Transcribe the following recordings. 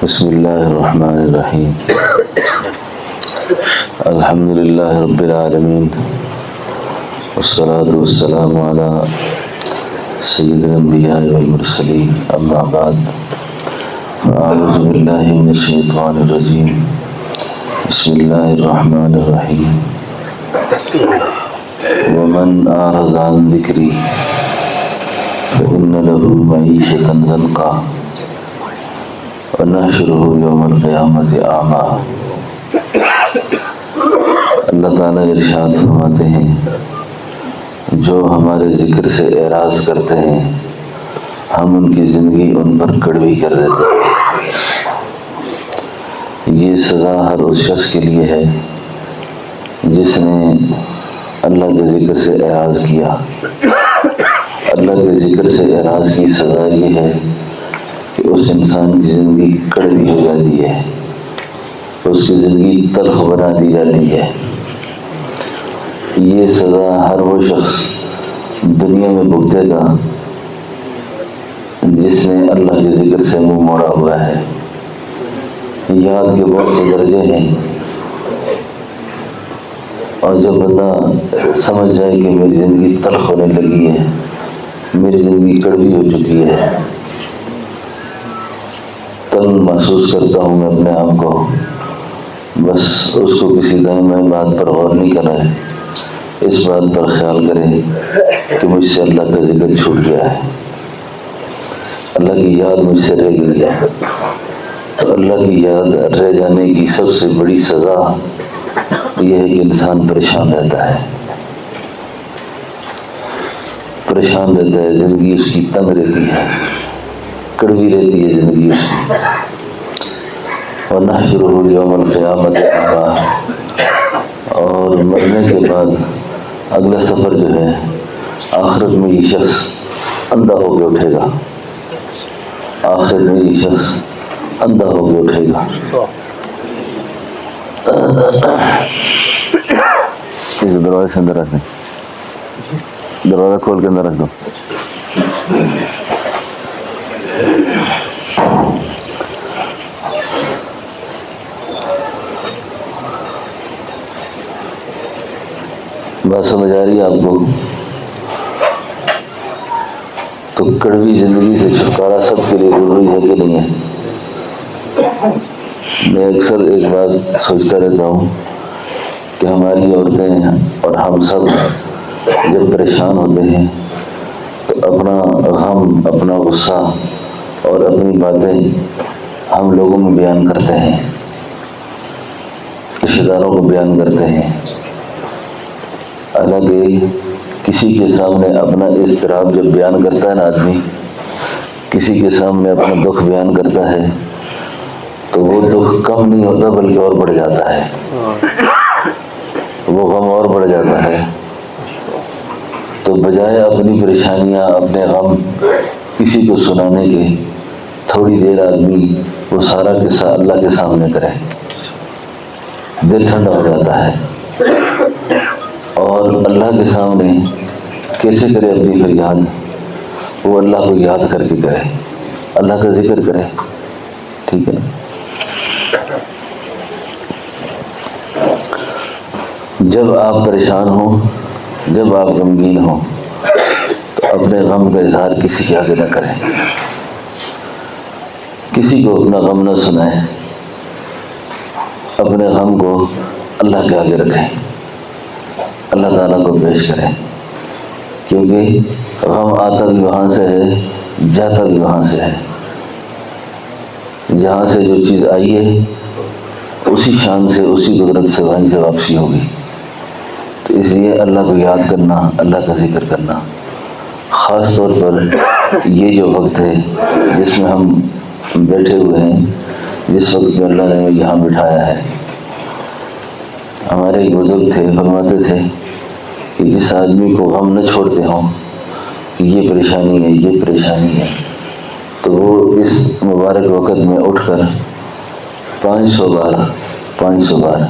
بسم اللہ الرحمن الرحیم الحمد للہ رب العالمین والصلاة والسلام علی سید الانبیاء والمرسلین اما بعد فاعوذ باللہ من الشیطان الرجیم بسم اللہ الرحمن الرحیم ومن اعرض عن ذکری فإن له معیشة ضنکا ونحشره یوم القیامت اعمی۔ اللہ تعالیٰ ارشاد فرماتے ہیں جو ہمارے ذکر سے اعراض کرتے ہیں ہم ان کی زندگی ان پر کڑوی کر دیتے ہیں۔ یہ سزا ہر اس شخص کے لیے ہے جس نے اللہ کے ذکر سے اعراض کیا۔ اللہ کے ذکر سے اعراض کی سزا یہ ہے کہ اس انسان کی زندگی کڑوی ہو جاتی ہے، اس کی زندگی تلخ بنا دی جاتی ہے۔ یہ سزا ہر وہ شخص دنیا میں بھگتے گا جس نے اللہ کے ذکر سے منہ موڑا ہوا ہے۔ یاد کے بہت سے درجے ہیں، اور جب بندہ سمجھ جائے کہ میری زندگی تلخ ہونے لگی ہے، میری زندگی کڑوی ہو چکی ہے، تنگ محسوس کرتا ہوں میں اپنے آپ کو، بس اس کو کسی دائیں بائیں بات پر غور نہیں کر رہے، اس بات پر خیال کریں کہ مجھ سے اللہ کا ذکر چھوٹ گیا ہے، اللہ کی یاد مجھ سے رہ گئی ہے۔ تو اللہ کی یاد رہ جانے کی سب سے بڑی سزا یہ ہے کہ انسان پریشان رہتا ہے، پریشان رہتا ہے، زندگی اس کی تنگ رہتی ہے، کڑوی رہتی ہے زندگی اس کی۔ وَنَحْشُرُهُ يَوْمَ الْقِيَامَةِ أَعْمَىٰ، اور مرنے کے بعد اگلا سفر جو ہے آخرت میں یہ شخص اندھا ہو کے اٹھے گا، آخرت میں یہ شخص اندھا ہو کے اٹھے گا۔ دروازے سے اندر رکھ دیں، دروازہ کھول کے اندر رکھ دو۔ بات سمجھ آ رہی ہے آپ کو؟ تو کڑوی زندگی سے چھٹکارا سب کے لیے ضروری ہے کہ نہیں ہے؟ میں اکثر ایک بات سوچتا رہتا ہوں کہ ہماری عورتیں اور ہم سب جب پریشان ہوتے ہیں تو اپنا غم، اپنا غصہ اور اپنی باتیں ہم لوگوں میں بیان کرتے ہیں، رشتہ داروں کو بیان کرتے ہیں۔ حالانکہ کسی کے سامنے اپنا اضطراب جب بیان کرتا ہے نا آدمی، کسی کے سامنے اپنا دکھ بیان کرتا ہے تو وہ دکھ کم نہیں ہوتا بلکہ اور بڑھ جاتا ہے، وہ غم اور بڑھ جاتا ہے۔ تو بجائے اپنی پریشانیاں، اپنے غم کسی کو سنانے کے، تھوڑی دیر آدمی وہ سارا قصہ اللہ کے سامنے کرے، دل ٹھنڈا ہو جاتا ہے، اور اللہ کے سامنے کیسے کرے اپنی فریاد، وہ اللہ کو یاد کر کے کرے، اللہ کا ذکر کرے، ٹھیک ہے۔ جب آپ پریشان ہوں، جب آپ غمگین ہوں تو اپنے غم کا اظہار کسی کے آگے نہ کریں، کسی کو اپنا غم نہ سنائیں، اپنے غم کو اللہ کے آگے رکھیں، اللہ تعالیٰ کو پیش کریں، کیونکہ غم آتا بھی وہاں سے ہے، جاتا بھی وہاں سے ہے۔ جہاں سے جو چیز آئی ہے اسی شان سے، اسی قدرت سے وہیں سے واپسی ہوگی۔ تو اس لیے اللہ کو یاد کرنا، اللہ کا ذکر کرنا، خاص طور پر یہ جو وقت ہے جس میں ہم بیٹھے ہوئے ہیں، جس وقت میں اللہ نے یہاں بٹھایا ہے۔ ہمارے ایک بزرگ تھے، فرماتے تھے کہ جس آدمی کو غم نہ چھوڑتے ہوں کہ یہ پریشانی ہے، یہ پریشانی ہے، تو وہ اس مبارک وقت میں اٹھ کر 500 بار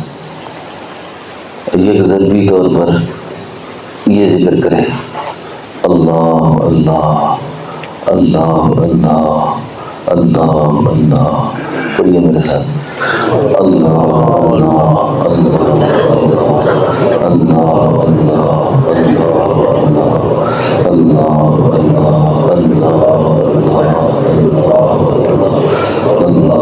ایک ضربی طور پر یہ ذکر کرے، اللہ اللہ اللہ اللہ اللہ اللہ، پڑھیے میرے ساتھ. اللہ اللہ اللہ اللہ اللہ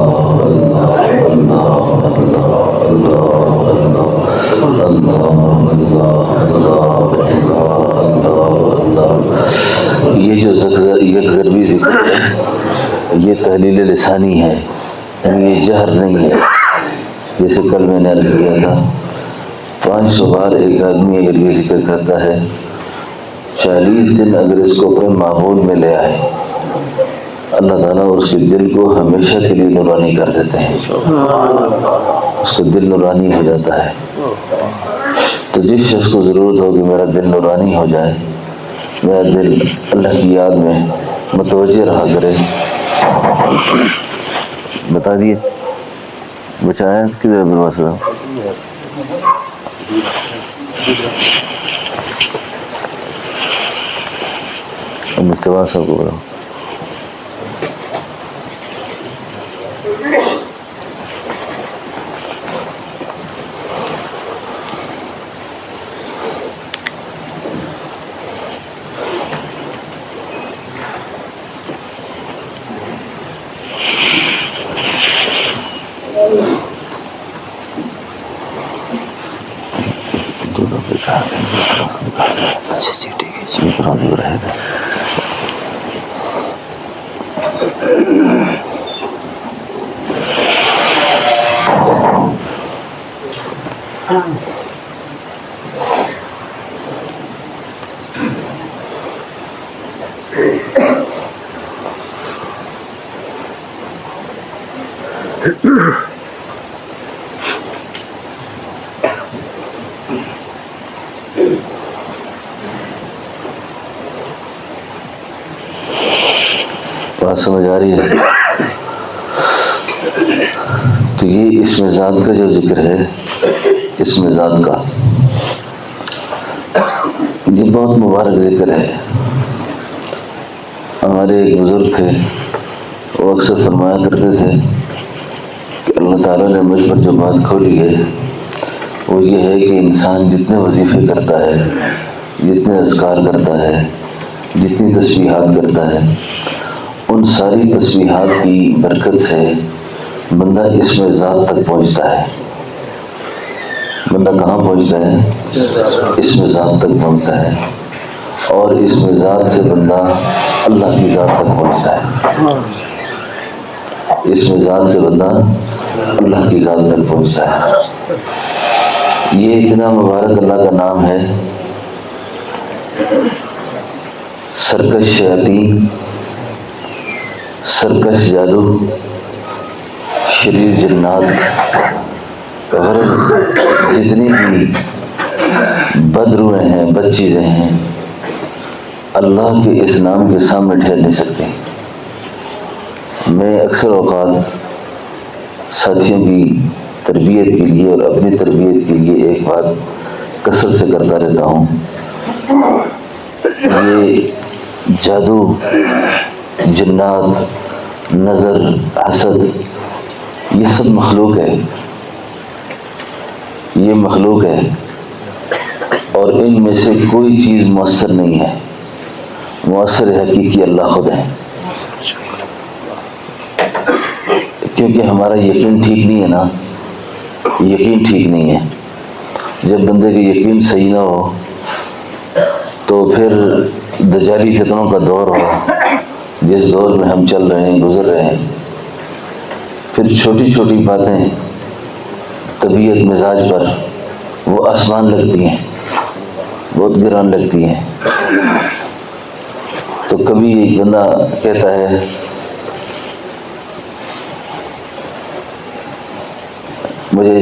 یہ جو یک ضربی ذکر ہے یہ تحلیل لسانی ہے، یعنی یہ جہر نہیں ہے. جیسے کل میں نے عرض کیا تھا 500 بار ایک آدمی اگر یہ ذکر کرتا ہے 40 دن اگر اس کو اپنے معمول میں لے آئے اللہ تعالیٰ اس کے دل کو ہمیشہ کے لیے نورانی کر دیتے ہیں. اس کا دل نورانی ہو جاتا ہے. تو جس شخص کو ضرورت ہو کہ میرا دل نورانی ہو جائے، میرا دل اللہ کی یاد میں متوجہ رہا کرے، بتا دیے بچایا کدھر بلواسا مصطفیٰ صاحب کو بڑھاؤ. اچھا جی ٹھیک ہے جی راضی رہے گا. بات سمجھ آ رہی ہے؟ تو یہ اسم ذات کا جو ذکر ہے، اسم ذات کا یہ بہت مبارک ذکر ہے. ہمارے ایک بزرگ تھے، وہ اکثر فرمایا کرتے تھے کہ اللہ تعالیٰ نے مجھ پر جو بات کھولی ہے وہ یہ ہے کہ انسان جتنے وظیفے کرتا ہے، جتنے اذکار کرتا ہے، جتنی تسبیحات کرتا ہے، ان ساری تسبیحات کی برکت سے بندہ اسم ذات تک پہنچتا ہے. بندہ کہاں پہنچتا ہے؟ اسم ذات تک پہنچتا ہے. اور اسم ذات سے بندہ اللہ کی ذات تک پہنچتا ہے. اسم ذات سے بندہ اللہ کی ذات تک پہنچتا ہے. یہ اتنا مبارک اللہ کا نام ہے. سرکش شیاطین، سرکش جادو، شریر جنات، غرض جتنی بھی بد روحیں ہیں، بد چیزیں ہیں، اللہ کے اس نام کے سامنے ٹھہر نہیں سکتے. میں اکثر اوقات ساتھیوں کی تربیت کے لیے اور اپنی تربیت کے لیے ایک بات کثرت سے کرتا رہتا ہوں. یہ جادو، جنات، نظر، حسد، یہ سب مخلوق ہے. یہ مخلوق ہے اور ان میں سے کوئی چیز مؤثر نہیں ہے. مؤثر حقیقی اللہ خود ہے. کیونکہ ہمارا یقین ٹھیک نہیں ہے نا. یقین ٹھیک نہیں ہے. جب بندے کا یقین صحیح نہ ہو تو پھر دجالی فتنوں کا دور ہو، جس دور میں ہم چل رہے ہیں، گزر رہے ہیں، پھر چھوٹی چھوٹی باتیں طبیعت مزاج پر وہ آسمان لگتی ہیں، بہت گران لگتی ہیں. تو کبھی ایک بندہ کہتا ہے مجھے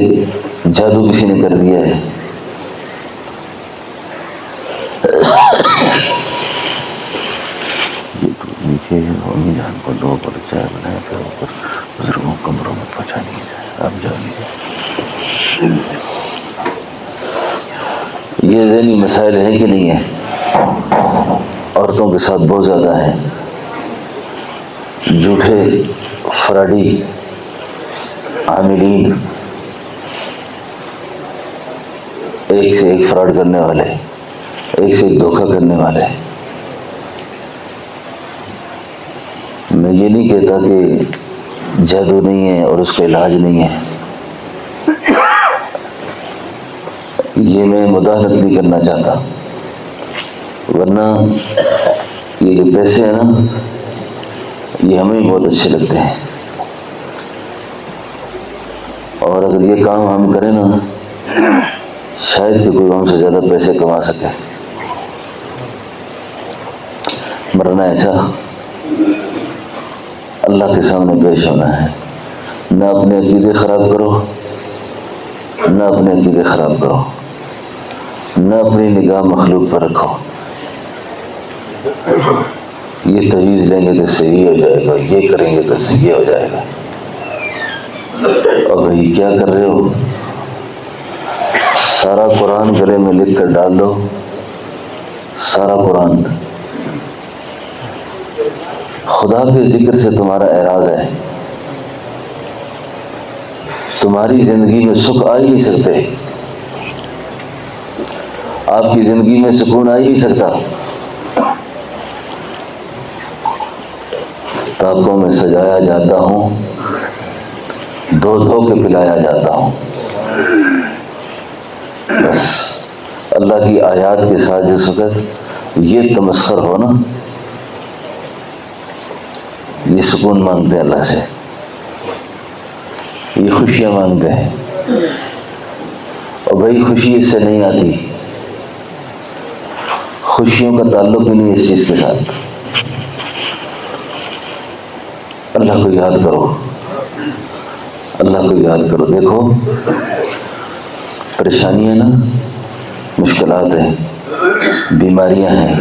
جادو کسی نے کر دیا ہے. نیچے امی جان کو دو پر چائے بنائے، پھر اوپر بزرگوں کمروں میں پہنچا دیے جائے. آپ جا لیجیے. یہ ذہنی مسائل ہیں کہ نہیں ہیں؟ عورتوں کے ساتھ بہت زیادہ ہیں. جھوٹے فراڈی عاملین، ایک سے ایک فراڈ کرنے والے، ایک سے ایک دھوکہ کرنے والے. میں یہ نہیں کہتا کہ جادو نہیں ہے اور اس کا علاج نہیں ہے، یہ میں مداحنت نہیں کرنا چاہتا، ورنہ یہ جو پیسے ہیں نا یہ ہمیں بہت اچھے لگتے ہیں، اور اگر یہ کام ہم کریں نا شاید کہ کوئی ہم سے زیادہ پیسے کما سکے. مرنا ایسا اللہ کے سامنے پیش ہونا ہے. نہ اپنے عقیدے خراب کرو، نہ اپنے عقیدے خراب کرو، نہ اپنی نگاہ مخلوق پر رکھو. یہ تویز لیں گے تو اس سے یہ ہو جائے گا، یہ کریں گے تو اس سے یہ ہو جائے گا. اور بھائی کیا کر رہے ہو؟ سارا قرآن گلے میں لکھ کر ڈال دو، سارا قرآن. خدا کے ذکر سے تمہارا اعراض ہے، تمہاری زندگی میں سکھ آ ہی نہیں سکتے، آپ کی زندگی میں سکون آ ہی نہیں سکتا. طاقوں میں سجایا جاتا ہوں، دھو دھو کے پلایا جاتا ہوں. بس اللہ کی آیات کے ساتھ جس وقت یہ تمسخر ہو نا، یہ سکون مانگتے ہیں اللہ سے، یہ خوشیاں مانگتے ہیں. اور بھائی خوشی اس سے نہیں آتی، خوشیوں کا تعلق ہی نہیں اس چیز کے ساتھ. اللہ کو یاد کرو، اللہ کو یاد کرو. دیکھو پریشانیاں نا، مشکلات ہیں، بیماریاں ہیں.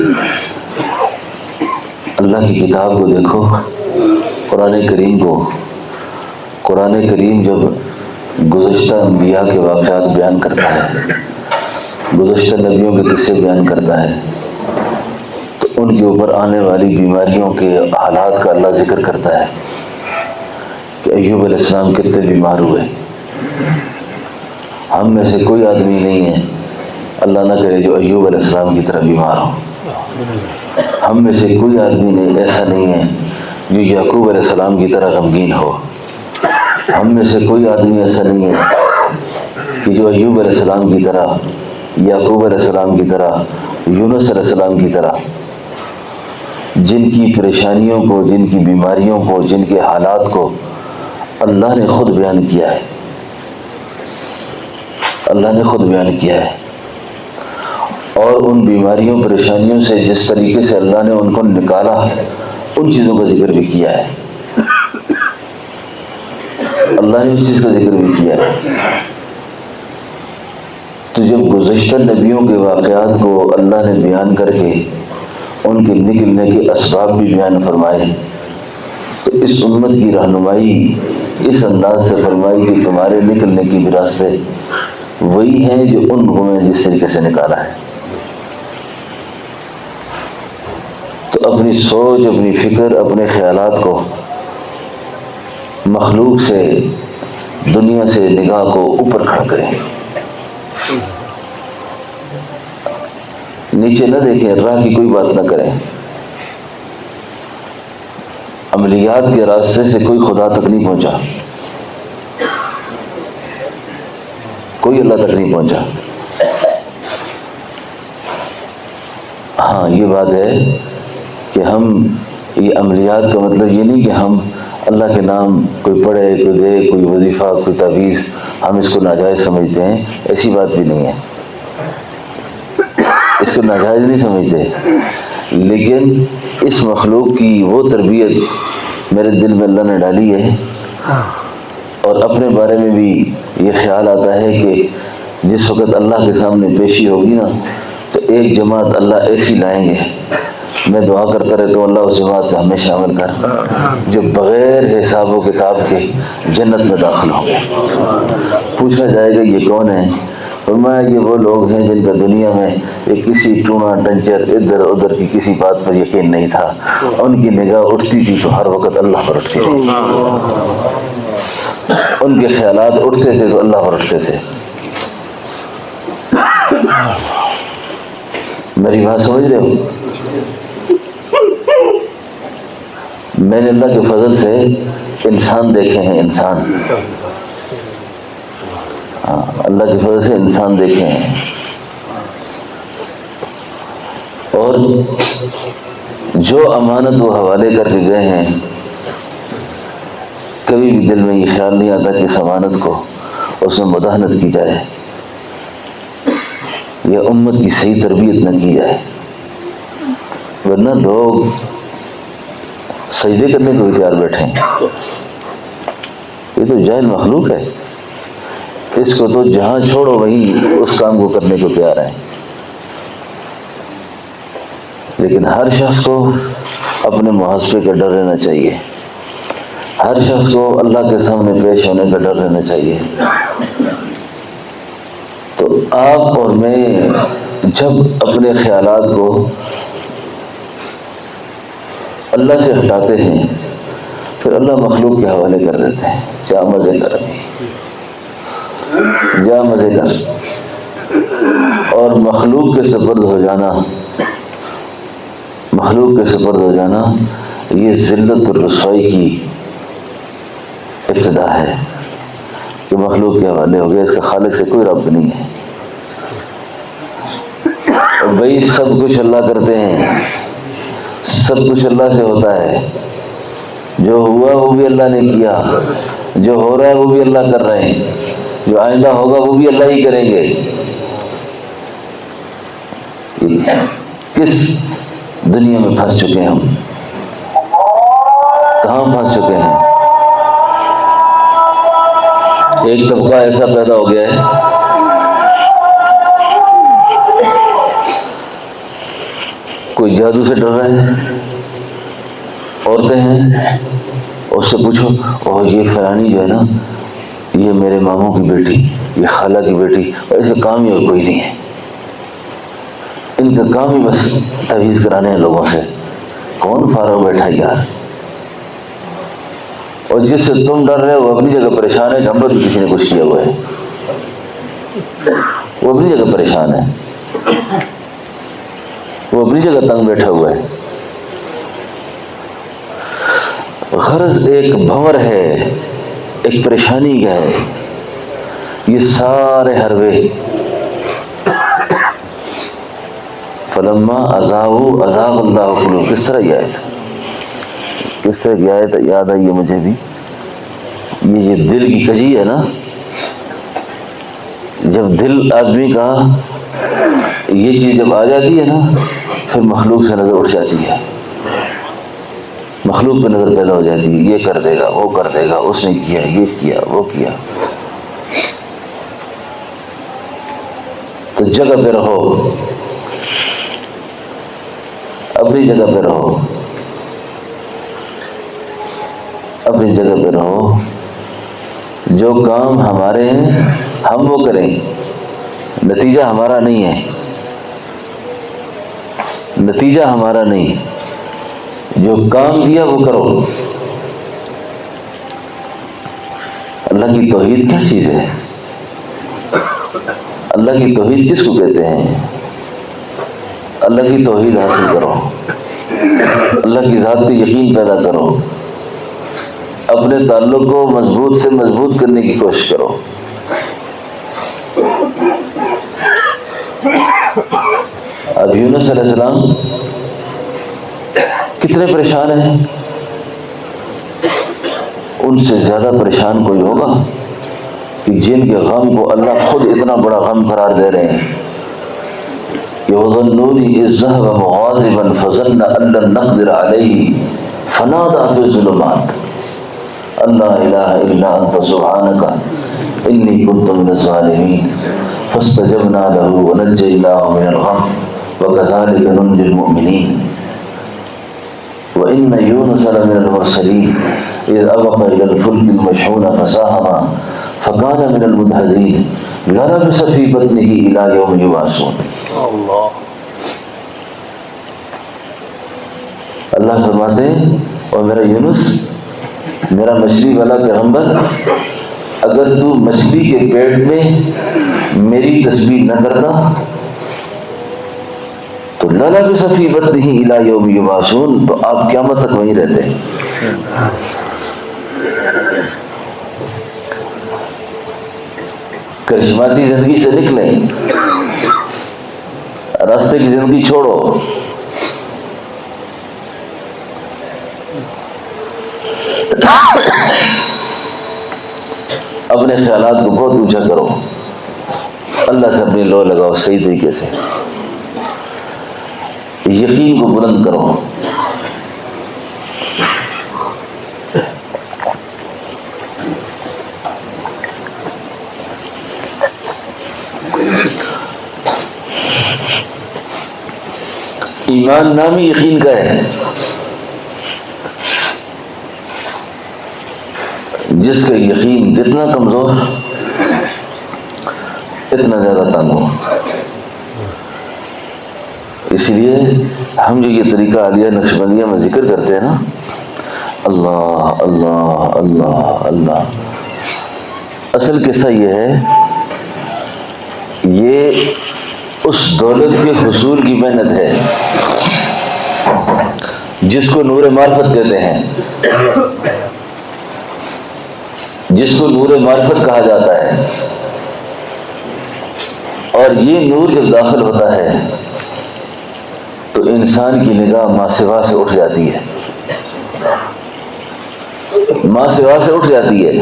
اللہ کی کتاب کو دیکھو، قرآن کریم کو. قرآن کریم جب گزشتہ انبیاء کے واقعات بیان کرتا ہے، گزشتہ نبیوں کے قصے بیان کرتا ہے، تو ان کے اوپر آنے والی بیماریوں کے حالات کا اللہ ذکر کرتا ہے کہ ایوب علیہ السلام کتنے بیمار ہوئے. ہم میں سے کوئی آدمی نہیں ہے، اللہ نہ کرے، جو ایوب علیہ السلام کی طرح بیمار ہو. ہم میں سے کوئی آدمی نہیں ایسا نہیں ہے جو یعقوب علیہ السلام کی طرح غمگین ہو. ہم میں سے کوئی آدمی ایسا نہیں ہے کہ جو ایوب علیہ السلام کی طرح، یعقوب علیہ السلام کی طرح، یونس علیہ السلام کی طرح، جن کی پریشانیوں کو، جن کی بیماریوں کو، جن کے حالات کو اللہ نے خود بیان کیا ہے. اللہ نے خود بیان کیا ہے. اور ان بیماریوں پریشانیوں سے جس طریقے سے اللہ نے ان کو نکالا، ان چیزوں کا ذکر بھی کیا ہے. اللہ نے اس چیز کا ذکر بھی کیا ہے. تو جب گزشتہ نبیوں کے واقعات کو اللہ نے بیان کر کے ان کے نکلنے کے اسباب بھی بیان فرمائے، تو اس امت کی رہنمائی اس انداز سے فرمائی کہ تمہارے نکلنے کی بھی راستے وہی ہیں جو ان لوگوں نے جس طریقے سے نکالا ہے. تو اپنی سوچ، اپنی فکر، اپنے خیالات کو مخلوق سے، دنیا سے نگاہ کو اوپر کھڑا کریں، نیچے نہ دیکھیں، راہ کی کوئی بات نہ کریں. عملیات کے راستے سے کوئی خدا تک نہیں پہنچا، کوئی اللہ تک نہیں پہنچا. ہاں یہ بات ہے کہ ہم یہ عملیات کا مطلب یہ نہیں کہ ہم اللہ کے نام کوئی پڑھے، کوئی دے، کوئی وظیفہ، کوئی تعویذ، ہم اس کو ناجائز سمجھتے ہیں. ایسی بات بھی نہیں ہے، اس کو ناجائز نہیں سمجھتے. لیکن اس مخلوق کی وہ تربیت میرے دل میں اللہ نے ڈالی ہے، اور اپنے بارے میں بھی یہ خیال آتا ہے کہ جس وقت اللہ کے سامنے پیشی ہوگی نا، تو ایک جماعت اللہ ایسی لائیں گے. میں دعا کرتا رہتا ہوں اللہ اس جماعت ہمیں شامل کر، جو بغیر حساب و کتاب کے جنت میں داخل ہوں. پوچھا جائے گا یہ کون ہے؟ فرمایا یہ وہ لوگ ہیں جن کا دنیا میں ایک کسی ٹونا ٹنچر ادھر ادھر کی کسی بات پر یقین نہیں تھا. ان کی نگاہ اٹھتی تھی تو ہر وقت اللہ پر اٹھتی تھی. ان کے خیالات اٹھتے تھے تو اللہ پر اٹھتے تھے. میری بات سمجھ رہے ہو؟ میں نے اللہ کے فضل سے انسان دیکھے ہیں، انسان، اللہ کے فضل سے انسان دیکھے ہیں، اور جو امانت وہ حوالے کر کے گئے ہیں کبھی بھی دل میں یہ خیال نہیں آتا کہ اس امانت کو اس میں مداہنت کی جائے یا امت کی صحیح تربیت نہ کی جائے. ورنہ لوگ سجدے کرنے کو بھی تیار بیٹھے ہیں. یہ تو جاہل مخلوق ہے، اس کو تو جہاں چھوڑو وہیں اس کام کو کرنے کو تیار ہے. لیکن ہر شخص کو اپنے محاسبے کا ڈر رہنا چاہیے، ہر شخص کو اللہ کے سامنے پیش ہونے کا ڈر رہنا چاہیے. تو آپ اور میں جب اپنے خیالات کو اللہ سے ہٹاتے ہیں پھر اللہ مخلوق کے حوالے کر دیتے ہیں. جا مزے کر، جا مزے کر. اور مخلوق کے سپرد ہو جانا، مخلوق کے سپرد ہو جانا یہ ذلت اور رسوائی کی ابتدا ہے کہ مخلوق کے حوالے ہو گیا، اس کا خالق سے کوئی ربط نہیں ہے. اور بھائی سب کچھ اللہ کرتے ہیں، سب کچھ اللہ سے ہوتا ہے. جو ہوا وہ بھی اللہ نے کیا، جو ہو رہا ہے وہ بھی اللہ کر رہے ہیں، جو آئندہ ہوگا وہ بھی اللہ ہی کریں گے. کس دنیا میں پھنس چکے ہیں ہم، کہاں پھنس چکے ہیں. ایک طبقہ ایسا پیدا ہو گیا ہے کوئی جادو سے ڈر رہا ہے. عورتیں ہیں، اس سے پوچھو اور یہ فلانی جو ہے نا یہ میرے ماموں کی بیٹی، یہ خالہ کی بیٹی، اور اس کا کام ہی اور کوئی نہیں ہے. ان کا کام ہی بس تعویذ کرانے ہیں لوگوں سے. کون فارغ بیٹھا ہے یار؟ اور جس سے تم ڈر رہے ہو وہ اپنی جگہ پریشان ہے. ہم پر بھی کسی نے کچھ کیا ہوا ہے، وہ اپنی جگہ پریشان ہے، وہ اپنی جگہ تنگ بیٹھا ہوا ہے. غرض ایک بھنور ہے، ایک پریشانی کا ہے. یہ سارے حربے فلما ازاغوا ازاغ اللہ قلوبہم، کس طرح یہ آیت، کس طرح کی آیت یاد آئی ہے مجھے بھی. یہ دل کی کجی ہے نا، جب دل آدمی کا یہ چیز جب آ جاتی ہے نا پھر مخلوق سے نظر اٹھ جاتی ہے، مخلوق پہ نظر پیدا ہو جاتی ہے. یہ کر دے گا، وہ کر دے گا، اس نے کیا، یہ کیا، وہ کیا. تو جگہ پہ رہو، اپنی جگہ پہ رہو، اپنی جگہ پہ رہو. جو کام ہمارے ہیں ہم وہ کریں، نتیجہ ہمارا نہیں ہے، نتیجہ ہمارا نہیں. جو کام دیا وہ کرو. اللہ کی توحید کیا چیز ہے؟ اللہ کی توحید کس کو کہتے ہیں؟ اللہ کی توحید حاصل کرو، اللہ کی ذات پہ یقین پیدا کرو، اپنے تعلق کو مضبوط سے مضبوط کرنے کی کوشش کرو. اب یونس علیہ السلام کتنے پریشان ہیں، ان سے زیادہ پریشان کوئی ہوگا کہ جن کے غم کو اللہ خود اتنا بڑا غم قرار دے رہے ہیں. وَظَنُّونِ إِذْ ذَهَبَ مُغَاضِبًا فَظَنَّ أَن لَّن نَّقْدِرَ عَلَيْهِ فَنَادَىٰ فِي الظُّلُمَاتِ أَن لَّا إِلَٰهَ إِلَّا أَنتَ سُبْحَانَكَ إِنِّي كُنتُ مِنَ الظَّالِمِينَ فَاسْتَجَبْنَا لَهُ وَنَجَّيْنَاهُ مِنَ الْغَمِّ وَكَذَٰلِكَ نُنجِي الْمُؤْمِنِينَ. وَإِنَّ يُونُسَ لَمِنَ الْمُرْسَلِينَ إِذْ أَبَقَ إِلَى الْفُلْكِ الْمَشْحُونِ فَسَاهَمَ فَكَانَ مِنَ الْمُدْحَضِينَ لَلَبِثَ فِي بَطْنِهِ إِلَىٰ يَوْمِ يُبْعَثُونَ. اللہ فرماتے ہیں اور میرا یونس، میرا مچھلی والا پیغمبر اگر تو مچھلی کے پیٹ میں میری تسبیح نہ کرتا تو للبث فی بطنہ الی یوم یبعثون، تو آپ قیامت تک وہیں رہتے. کرشماتی زندگی سے نکلیں، راستے کی زندگی چھوڑو. اپنے خیالات کو بہت اونچا کرو، اللہ سے اپنی لو لگاؤ صحیح طریقے سے، یقین کو بلند کرو. ایمان نامی یقین کا ہے جس کا یقین جتنا کمزور اتنا زیادہ تنگ ہو. اس لیے ہم جو یہ طریقہ عالیہ نقشبندیہ میں ذکر کرتے ہیں نا، اللہ اللہ اللہ اللہ، اصل قصہ یہ ہے، یہ اس دولت کے حصول کی محنت ہے جس کو نور معرفت کہتے ہیں، جس کو نور معرفت کہا جاتا ہے. اور یہ نور جب داخل ہوتا ہے تو انسان کی نگاہ ماسوا سے اٹھ جاتی ہے، ماسوا سے اٹھ جاتی ہے.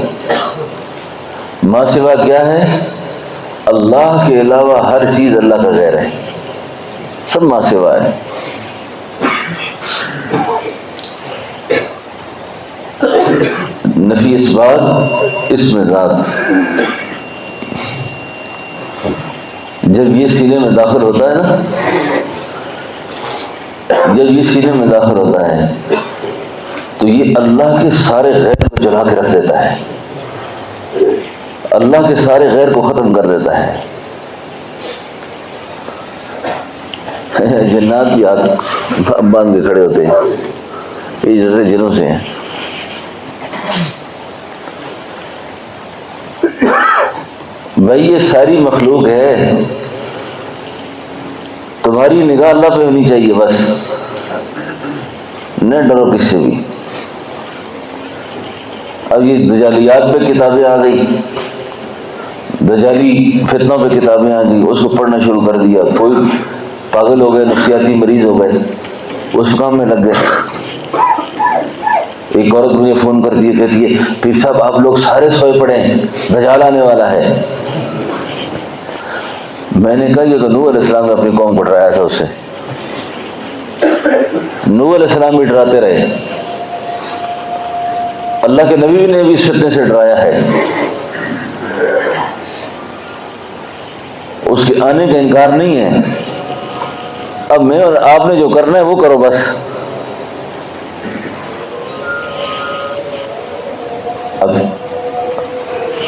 ماسوا کیا ہے؟ اللہ کے علاوہ ہر چیز اللہ کا غیر ہے، سب ماسوا ہے. نفی اس بات، اس میں ذات. جب یہ سینے میں داخل ہوتا ہے نا، جب یہ سینے میں داخل ہوتا ہے تو یہ اللہ کے سارے غیر کو جلا کے رکھ دیتا ہے، اللہ کے سارے غیر کو ختم کر دیتا ہے. جنات بھی ہاتھ باندھ کے کھڑے ہوتے ہیں، یہ جیسے جنوں سے ہیں. بھائی یہ ساری مخلوق ہے، تمہاری نگاہ اللہ پہ ہونی چاہیے بس، نہ ڈرو کس سے بھی. اب یہ دجالیات پہ کتابیں آ گئی، دجالی فتنوں پہ کتابیں آ گئی، اس کو پڑھنا شروع کر دیا. کوئی پاگل ہو گئے، نفسیاتی مریض ہو گئے، اس کام میں لگ گئے. ایک عورت مجھے فون کرتی ہے، کہتی ہے پیر صاحب آپ لوگ سارے سوئے پڑے ہیں، دجال آنے والا ہے. میں نے کہا یہ تو نوح علیہ السلام نے اپنی قوم کو ڈرایا تھا، اس سے نوح علیہ السلام بھی ڈراتے رہے، اللہ کے نبی نے بھی اس فتنے سے ڈرایا ہے. اس کے آنے کا انکار نہیں ہے. اب میں اور آپ نے جو کرنا ہے وہ کرو بس. اب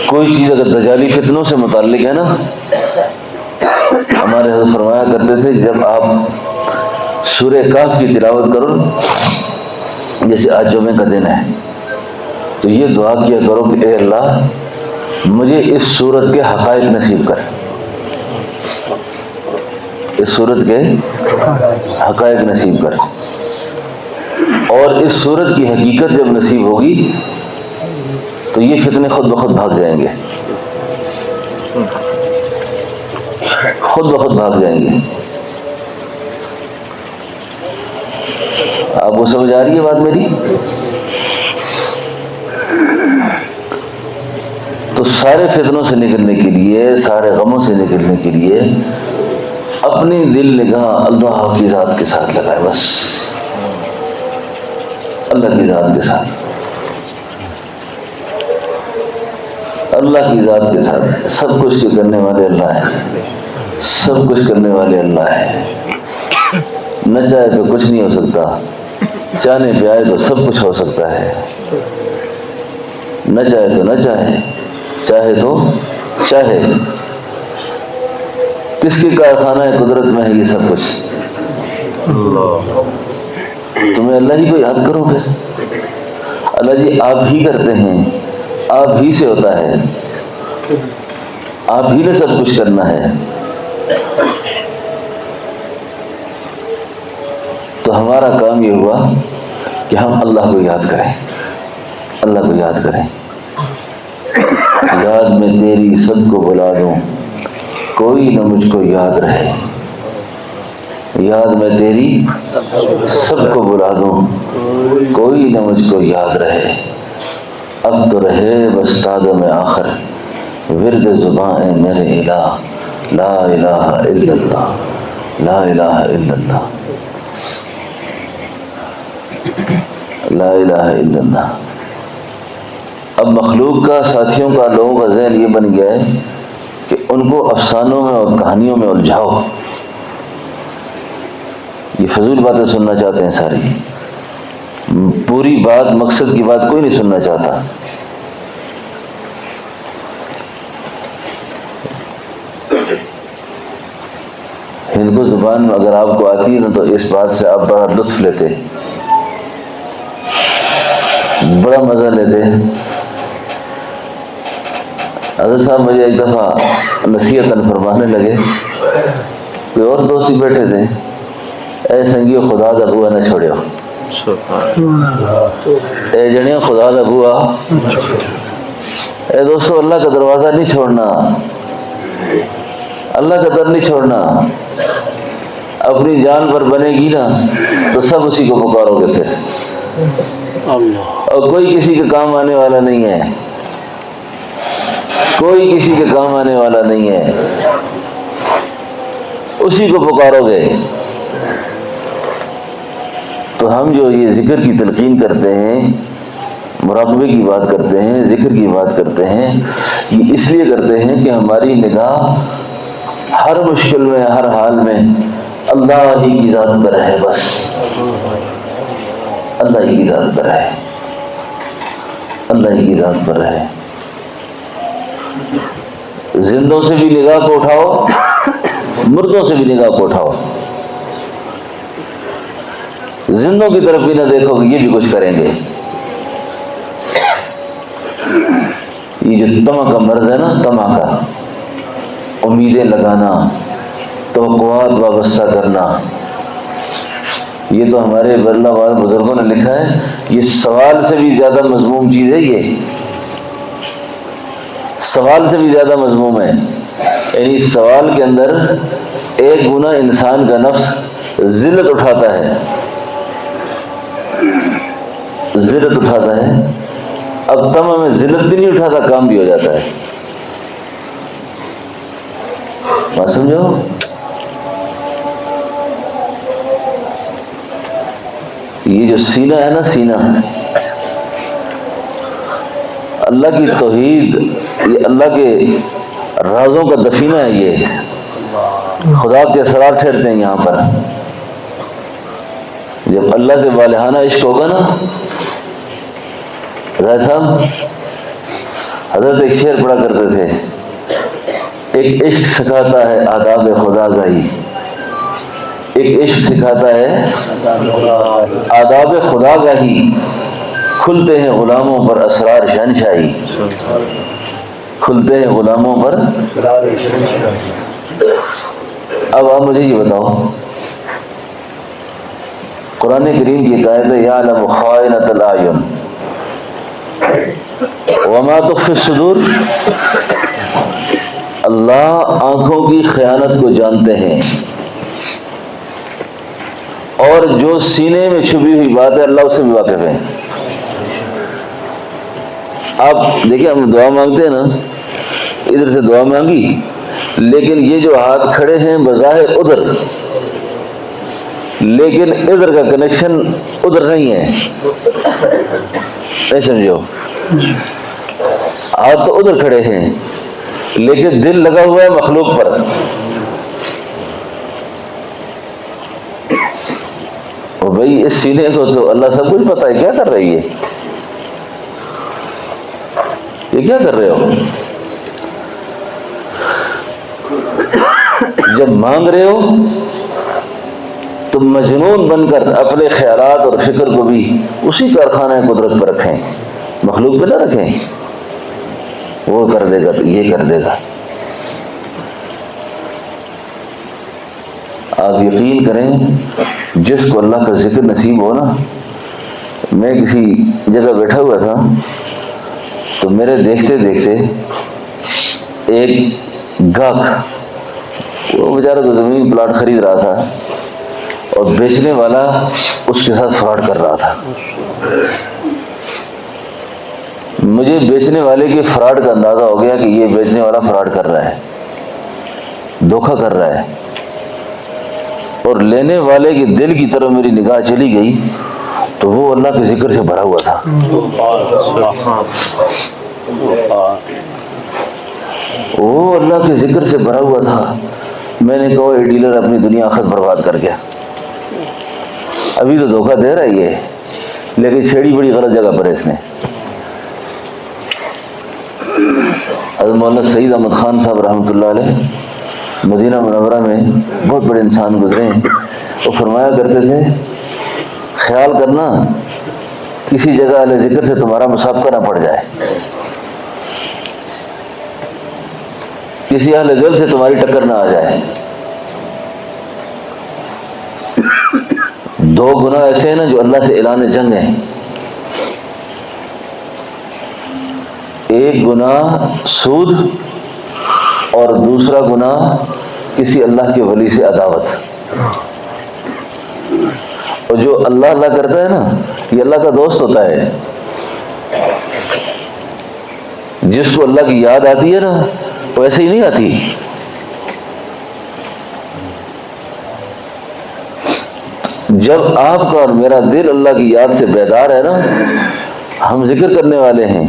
کوئی چیز اگر دجالی فتنوں سے متعلق ہے نا، ہمارے حضرت فرمایا کرتے تھے جب آپ سورہ کہف کی تلاوت کرو، جیسے آج جمعے کا دن ہے، تو یہ دعا کیا کرو کہ اے اللہ مجھے اس سورت کے حقائق نصیب کر، اس سورت کے حقائق نصیب کر. اور اس سورت کی حقیقت جب نصیب ہوگی تو یہ فتنے خود بخود بھاگ جائیں گے، خود بخود بھاگ جائیں گے. آپ کو سمجھ آ رہی ہے بات میری؟ تو سارے فتنوں سے نکلنے کے لیے، سارے غموں سے نکلنے کے لیے اپنی دل نگاہ اللہ کی ذات کے ساتھ لگائے، بس اللہ کی ذات کے ساتھ، اللہ کی ذات کے ساتھ. سب کچھ کے کرنے والے اللہ ہیں، سب کچھ کرنے والے اللہ ہیں. نہ چاہے تو کچھ نہیں ہو سکتا، چاہنے پہ آئے تو سب کچھ ہو سکتا ہے. نہ چاہے تو نہ چاہے، چاہے تو چاہے. کس کے کارخانہ ہے قدرت میں ہے یہ سب کچھ؟ تمہیں اللہ ہی کو یاد کرو گے. اللہ جی آپ ہی کرتے ہیں، آپ ہی سے ہوتا ہے، آپ ہی نے سب کچھ کرنا ہے۔ تو ہمارا کام یہ ہوا کہ ہم اللہ کو یاد کریں، اللہ کو یاد کریں۔ یاد میں تیری سب کو بلا دوں، کوئی نہ مجھ کو یاد رہے۔ یاد میں تیری سب کو بلا دوں، کوئی نہ مجھ کو یاد رہے۔ اب تو رہے بس تادم آخر، ورد زباں اے میرے الہ، لا الہ الا اللہ، لا الہ الا اللہ، لا الہ الا اللہ۔ اب مخلوق کا، ساتھیوں کا، لوگوں کا ذہن یہ بن گیا ہے کہ ان کو افسانوں میں اور کہانیوں میں الجھاؤ، یہ فضول باتیں سننا چاہتے ہیں ساری، پوری بات، مقصد کی بات کوئی نہیں سننا چاہتا۔ ہندو زبان میں اگر آپ کو آتی ہے نا تو اس بات سے آپ بڑا لطف لیتے، بڑا مزہ لیتے۔ حضرت صاحب مجھے ایک دفعہ نصیحتاً فرمانے لگے، کوئی اور دوست ہی بیٹھے تھے، اے سنگیو خدا دا بوا نہ چھوڑیو، اے جنیو خدا دا بوا، اے دوستو اللہ کا دروازہ نہیں چھوڑنا، اللہ کا در نہیں چھوڑنا۔ اپنی جان پر بنے گی نا تو سب اسی کو پکارو گے پھر، اور کوئی کسی کے کام آنے والا نہیں ہے، کوئی کسی کے کام آنے والا نہیں ہے، اسی کو پکارو گے۔ تو ہم جو یہ ذکر کی تلقین کرتے ہیں، مراقبے کی بات کرتے ہیں، ذکر کی بات کرتے ہیں، یہ اس لیے کرتے ہیں کہ ہماری نگاہ ہر مشکل میں، ہر حال میں اللہ ہی کی ذات پر رہے، بس اللہ ہی کی ذات پر رہے، اللہ ہی کی ذات پر رہے۔ زندوں سے بھی نگاہ کو اٹھاؤ، مردوں سے بھی نگاہ کو اٹھاؤ، زندوں کی طرف بھی نہ دیکھو کہ یہ بھی کچھ کریں گے۔ یہ جو طمع کا مرض ہے نا، طمع کا، امیدیں لگانا، توقعات وابستہ کرنا، یہ تو ہمارے اللہ والے بزرگوں نے لکھا ہے، یہ سوال سے بھی زیادہ مذموم چیز ہے، یہ سوال سے بھی زیادہ مذموم ہے۔ یعنی سوال کے اندر ایک گنا انسان کا نفس ذلت اٹھاتا ہے، ذلت اٹھاتا ہے۔ اب طمع میں ذلت بھی نہیں اٹھاتا، کام بھی ہو جاتا ہے۔ بات سمجھو؟ یہ جو سینہ ہے نا، سینہ اللہ کی توحید، یہ اللہ کے رازوں کا دفینہ ہے، یہ خدا کے اسرار ٹھہرتے ہیں یہاں پر۔ جب اللہ سے والہانہ عشق ہوگا نا، حضرت صاحب حضرت ایک شعر پڑھا کرتے تھے، ایک عشق سکھاتا ہے آداب خدا گاہی، ایک عشق سکھاتا ہے آداب خدا گاہی، کھلتے ہیں غلاموں پر اسرار شہنشاہی، کھلتے ہیں غلاموں پر۔ اب آپ مجھے یہ بتاؤ، قرآن کریم کی ایک آیت ہے، یعلم خائنۃ الاعین وما تخفی الصدور، اللہ آنکھوں کی خیانت کو جانتے ہیں، اور جو سینے میں چھپی ہوئی بات ہے اللہ اس سے بھی واقف ہے۔ آپ دیکھیں، ہم دعا مانگتے ہیں نا، ادھر سے دعا مانگی، لیکن یہ جو ہاتھ کھڑے ہیں بظاہر ادھر، لیکن ادھر کا کنیکشن ادھر نہیں ہے، نہیں سمجھو؟ ہاتھ تو ادھر کھڑے ہیں لیکن دل لگا ہوا ہے مخلوق پر۔ اور بھائی اس سینے کو تو اللہ سب کچھ پتا ہے، کیا کر رہی ہے، یہ کیا کر رہے ہو؟ جب مانگ رہے ہو تو مجنون بن کر اپنے خیالات اور فکر کو بھی اسی کارخانہ قدرت پر رکھیں، مخلوق پہ نہ رکھیں۔ وہ کر دے گا تو یہ کر دے گا. آپ یقین کریں جس کو اللہ کا ذکر نصیب ہو نا. میں کسی جگہ بیٹھا ہوا تھا تو میرے دیکھتے دیکھتے ایک گاہک، وہ بیچارہ تو زمین پلاٹ خرید رہا تھا اور بیچنے والا اس کے ساتھ فراڈ کر رہا تھا. مجھے بیچنے والے کے فراڈ کا اندازہ ہو گیا کہ یہ بیچنے والا فراڈ کر رہا ہے، دھوکہ کر رہا ہے. اور لینے والے کے دل کی طرف میری نگاہ چلی گئی تو وہ اللہ کے ذکر سے بھرا ہوا تھا. وہ اللہ کے ذکر سے بھرا ہوا تھا. میں نے کہا یہ ڈیلر اپنی دنیا آخرت برباد کر گیا. ابھی تو دھوکہ دے رہا ہی ہے لیکن چھیڑی بڑی غلط جگہ پر ہے اس نے. حضرت مولانا سعید احمد خان صاحب رحمۃ اللہ علیہ مدینہ منورہ میں بہت بڑے انسان گزرے ہیں. وہ فرمایا کرتے تھے خیال کرنا کسی جگہ اہل ذکر سے تمہارا مسابقہ نہ پڑ جائے، کسی اہل دل سے تمہاری ٹکر نہ آ جائے. دو گناہ ایسے ہیں نا جو اللہ سے اعلان جنگ ہیں. ایک گناہ سود اور دوسرا گناہ کسی اللہ کے ولی سے عداوت. اور جو اللہ اللہ کرتا ہے نا یہ اللہ کا دوست ہوتا ہے. جس کو اللہ کی یاد آتی ہے نا وہ ایسے ہی نہیں آتی. جب آپ کا اور میرا دل اللہ کی یاد سے بیدار ہے نا، ہم ذکر کرنے والے ہیں،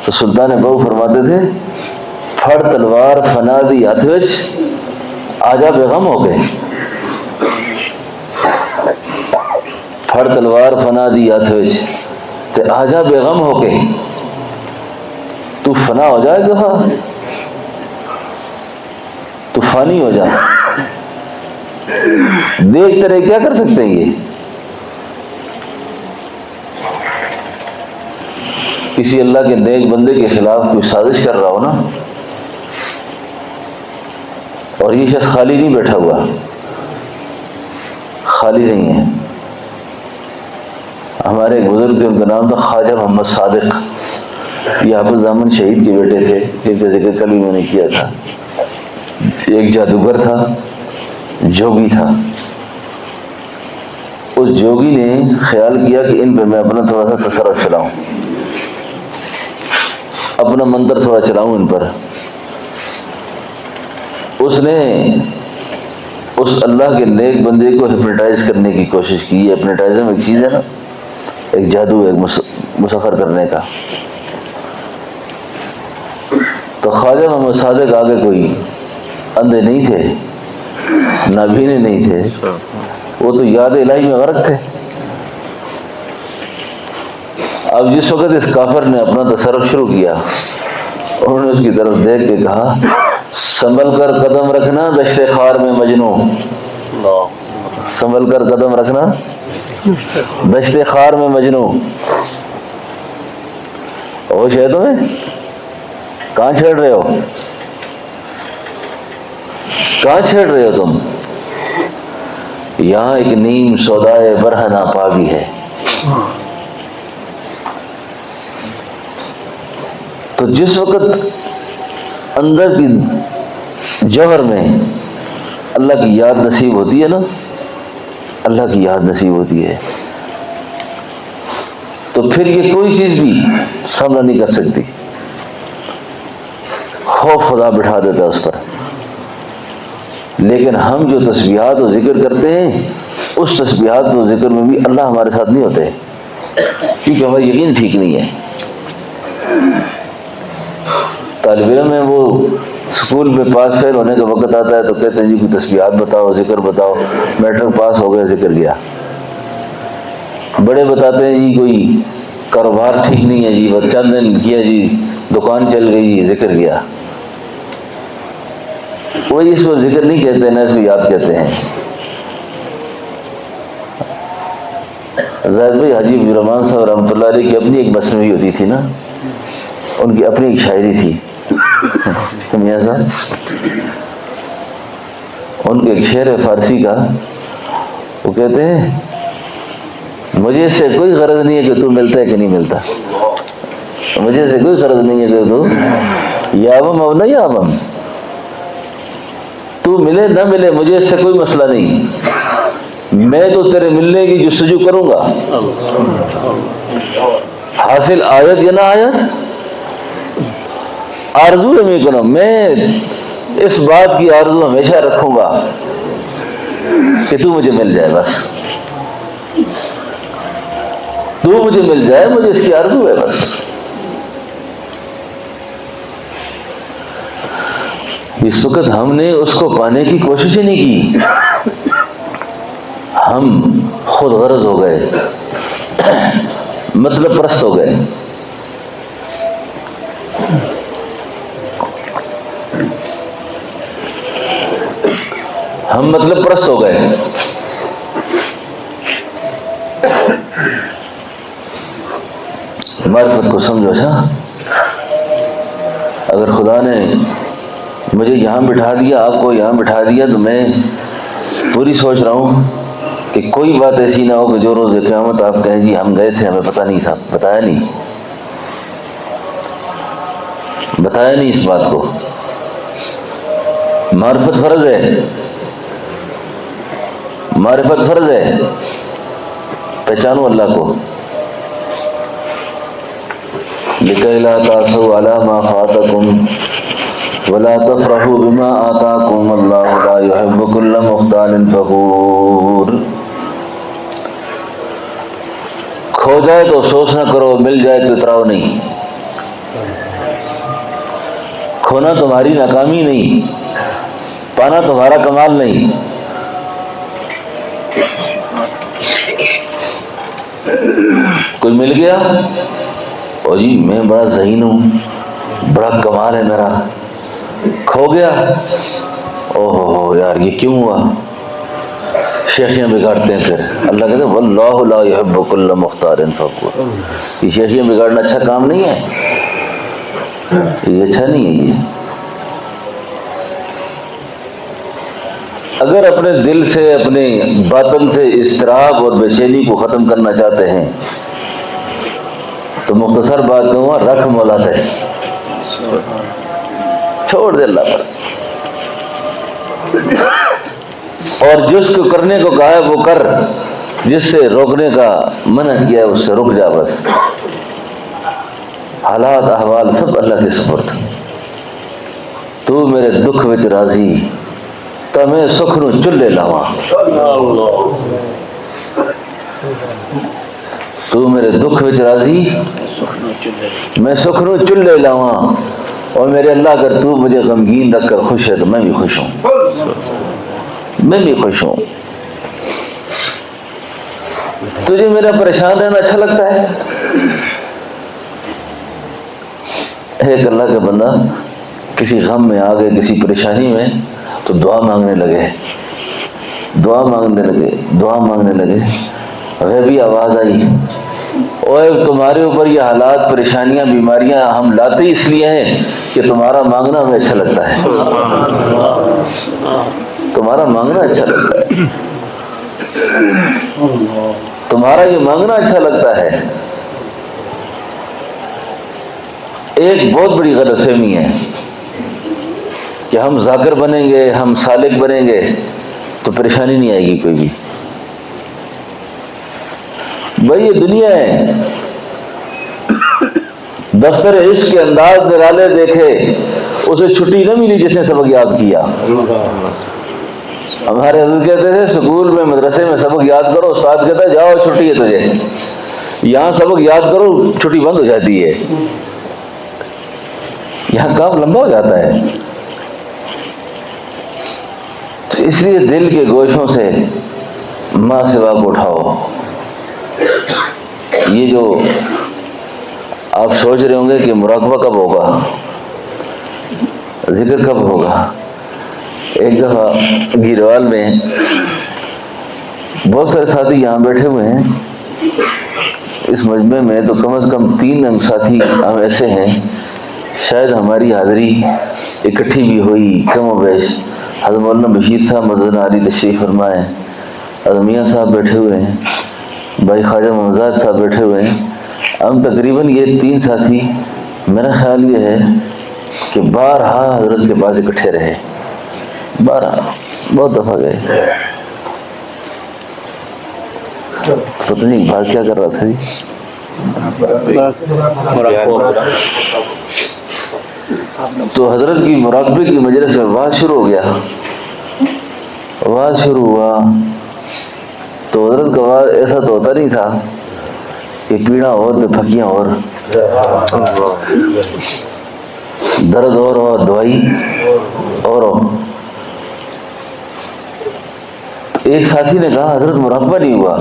تو سلطان بہو فرماتے تھے پھڑ تلوار فنا دی ہاتھ وچ آجا بے غم ہو گئے. پھڑ تلوار فنا دی ہاتھ وچ تے آجا بے غم ہو کے. تو فنا ہو جائے گا، تو فانی ہو جا. دیکھ رہے کیا کر سکتے ہیں. یہ کسی اللہ کے نیک بندے کے خلاف کوئی سازش کر رہا ہو نا، اور یہ شخص خالی نہیں بیٹھا ہوا، خالی نہیں ہے. ہمارے ایک بزرگ تھے، ان کا نام تھا خواجہ محمد صادق. یہ حافظ زامن شہید کے بیٹے تھے جن کا ذکر کل بھی میں نے کیا تھا. ایک جادوگر تھا، جوگی تھا. اس جوگی نے خیال کیا کہ ان پہ میں اپنا تھوڑا سا تصرف چلاؤں، اپنا منتر تھوڑا چلاؤں ان پر. اس نے اس اللہ کے نیک بندے کو ہپنوٹائز کرنے کی کوشش کی. ہپنوٹائزم ایک چیز ہے نا، ایک جادو، ایک مسخر کرنے کا. تو خواجہ محمد صادق آگے کوئی اندھے نہیں تھے، نابینے نہیں تھے، وہ تو یاد الہی میں غرق تھے. اب جس وقت اس کافر نے اپنا تصرف شروع کیا، انہوں نے اس کی طرف دیکھ کے کہا سنبھل کر قدم رکھنا دشت خار میں مجنوں. سنبھل کر قدم رکھنا دشت خار میں مجنوں. ہوش ہے تمہیں؟ کہاں چھیڑ رہے ہو؟ کہاں چھیڑ رہے ہو تم؟ یہاں ایک نیم سودائے برہنہ پاوی ہے. تو جس وقت اندر کی جوہر میں اللہ کی یاد نصیب ہوتی ہے نا، اللہ کی یاد نصیب ہوتی ہے، تو پھر یہ کوئی چیز بھی سامنا نہیں کر سکتی. خوف خدا بٹھا دیتا ہے اس پر. لیکن ہم جو تسبیحات و ذکر کرتے ہیں، اس تسبیحات و ذکر میں بھی اللہ ہمارے ساتھ نہیں ہوتے، کیونکہ ہمارا یقین ٹھیک نہیں ہے. طالب علم ہے، وہ اسکول میں پاس فیل ہونے کا وقت آتا ہے تو کہتے ہیں جی کوئی تسبیحات بتاؤ، ذکر بتاؤ. میٹرک پاس ہو گیا، ذکر گیا. بڑے بتاتے ہیں جی کوئی کاروبار ٹھیک نہیں ہے، جی بس چند دن کیا جی دکان چل گئی، جی ذکر گیا. وہی اس کو ذکر نہیں کہتے، نہ اس کو یاد کہتے ہیں. زاہد بھائی حاجی عبدالرحمان صاحب رحمۃ اللہ علیہ کی اپنی ایک مثنوی ہوتی تھی نا، ان کی اپنی ایک شاعری تھی میاں صاحب، ان کے ایک شعر ہے فارسی کا، وہ کہتے ہیں مجھے اس سے کوئی غرض نہیں ہے کہ تو ملتا ہے کہ نہیں ملتا، مجھے اس سے کوئی غرض نہیں ہے کہ تو یابم او نہ یابم، تو ملے نہ ملے مجھے اس سے کوئی مسئلہ نہیں، میں تو تیرے ملنے کی جستجو کروں گا، حاصل آیت یا نہ آیت آرزو میں کروں، میں اس بات کی آرزو ہمیشہ رکھوں گا کہ تو مجھے مل جائے، بس تو مجھے مل جائے، مجھے اس کی آرزو ہے بس۔ اس وقت ہم نے اس کو پانے کی کوشش ہی نہیں کی، ہم خود غرض ہو گئے، مطلب پرست ہو گئے۔ ہم مطلب پرست ہو گئے۔ معرفت کو سمجھو۔ اچھا، اگر خدا نے مجھے یہاں بٹھا دیا، آپ کو یہاں بٹھا دیا، تو میں پوری سوچ رہا ہوں کہ کوئی بات ایسی نہ ہو کہ جو روز قیامت آپ کہیں جی ہم گئے تھے، ہمیں پتہ نہیں تھا، بتایا نہیں اس بات کو۔ معرفت فرض ہے، معرفت فرض ہے، پہچانو اللہ کو۔ لِكَيْ لَا تَأْسَوْا عَلَىٰ مَا فَاتَكُمْ وَلَا تَفْرَحُوا بِمَا آتَاكُمْ وَاللَّهُ لَا يُحِبُّ كُلَّ مُخْتَالٍ فَخُورٍ۔ کھو جائے تو افسوس نہ کرو، مل جائے تو اتراؤ نہیں۔ کھونا تمہاری ناکامی نہیں، پانا تمہارا کمال نہیں۔ کوئی مل گیا، او جی میں بڑا ذہین ہوں، بڑا کمال ہے میرا، کھو گیا، او ہو یار یہ کیوں ہوا؟ شیخیاں بگاڑتے ہیں، پھر اللہ کہتے ہیں واللہ لا يحب كل مختار فخور۔ یہ شیخیاں بگاڑنا اچھا کام نہیں ہے، یہ اچھا نہیں ہے۔ یہ اگر اپنے دل سے، اپنے باطن سے اضطراب اور بے چینی کو ختم کرنا چاہتے ہیں تو مختصر بات کہوں، رکھ مولا دے، چھوڑ دے اللہ پر، اور جس کو کرنے کو کہا ہے وہ کر، جس سے روکنے کا منع کیا ہے اس سے رک جا۔ بس حالات احوال سب اللہ کے سپرد۔ تو میرے دکھ وچ راضی تا میں سکھ نو چلے لاواں، تو میرے دکھ وچ راضی میں سکھ نو چلے لاواں، اور میرے اللہ اگر تو مجھے غمگین رکھ کر خوش ہے تو میں بھی خوش ہوں، میں بھی خوش ہوں۔ تجھے میرا پریشان رہنا اچھا لگتا ہے؟ ایک اللہ کا بندہ کسی غم میں آ گئے، کسی پریشانی میں، تو دعا مانگنے لگے، دعا مانگنے لگے۔ غیبی آواز آئی، اوے تمہارے اوپر یہ حالات، پریشانیاں، بیماریاں ہم لاتے اس لیے ہیں کہ تمہارا مانگنا ہمیں اچھا لگتا ہے، تمہارا مانگنا اچھا لگتا ہے، تمہارا یہ مانگنا اچھا لگتا ہے۔ ایک بہت بڑی غلط فہمی ہے کہ ہم ذاکر بنیں گے، ہم سالک بنیں گے تو پریشانی نہیں آئے گی کوئی بھی۔ بھائی یہ دنیا ہے، دفتر عشق کے انداز نرالے دیکھے، اسے چھٹی نہ ملی جس نے سبق یاد کیا۔ ہمارے حضرت کہتے تھے سکول میں، مدرسے میں سبق یاد کرو، استاد کہتا ہے جاؤ چھٹی ہے تجھے، یہاں سبق یاد کرو چھٹی بند ہو جاتی ہے، یہاں کام لمبا ہو جاتا ہے۔ تو اس لیے دل کے گوشوں سے ماں سوا کو اٹھاؤ۔ یہ جو آپ سوچ رہے ہوں گے کہ مراقبہ کب ہوگا، ذکر کب ہوگا، ایک دفعہ گیروال میں بہت سارے ساتھی یہاں بیٹھے ہوئے ہیں اس مجمع میں، تو کم از کم 3 ساتھی ہم ایسے ہیں شاید ہماری حاضری اکٹھی بھی ہوئی کم و بیش۔ حضرت مولانا بشیر صاحب مدن علی تشریف فرمائے، حضرت میاں صاحب بیٹھے ہوئے ہیں، بھائی خواجہ محمد صاحب بیٹھے ہوئے ہیں۔ ہم تقریباً یہ 3 ساتھی، میرا خیال یہ ہے کہ بارہا حضرت کے پاس اکٹھے رہے، بارہا، بہت دفعہ گئے۔ پتہ نہیں بات کیا کر رہا تھا جی؟ تو حضرت کی مراقبے کی مجلس میں واز شروع ہو گیا، واز شروع ہوا تو حضرت کا واز ایسا تو ہوتا نہیں تھا کہ پیڑا اور تو پھکیاں اور، درد اور دوائی اور۔ ایک ساتھی نے کہا حضرت مراقبہ نہیں ہوا۔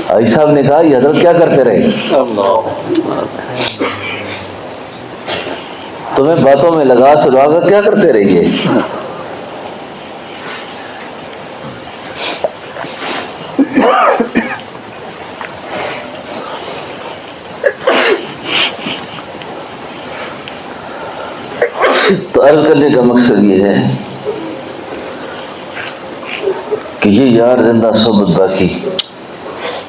حاجی صاحب نے کہا یہ حضرت کیا کرتے رہے؟ تمہیں باتوں میں لگا سلوا کر کیا کرتے رہیے؟ تو عرض کرنے کا مقصد یہ ہے کہ یہ یار زندہ صحبت باقی،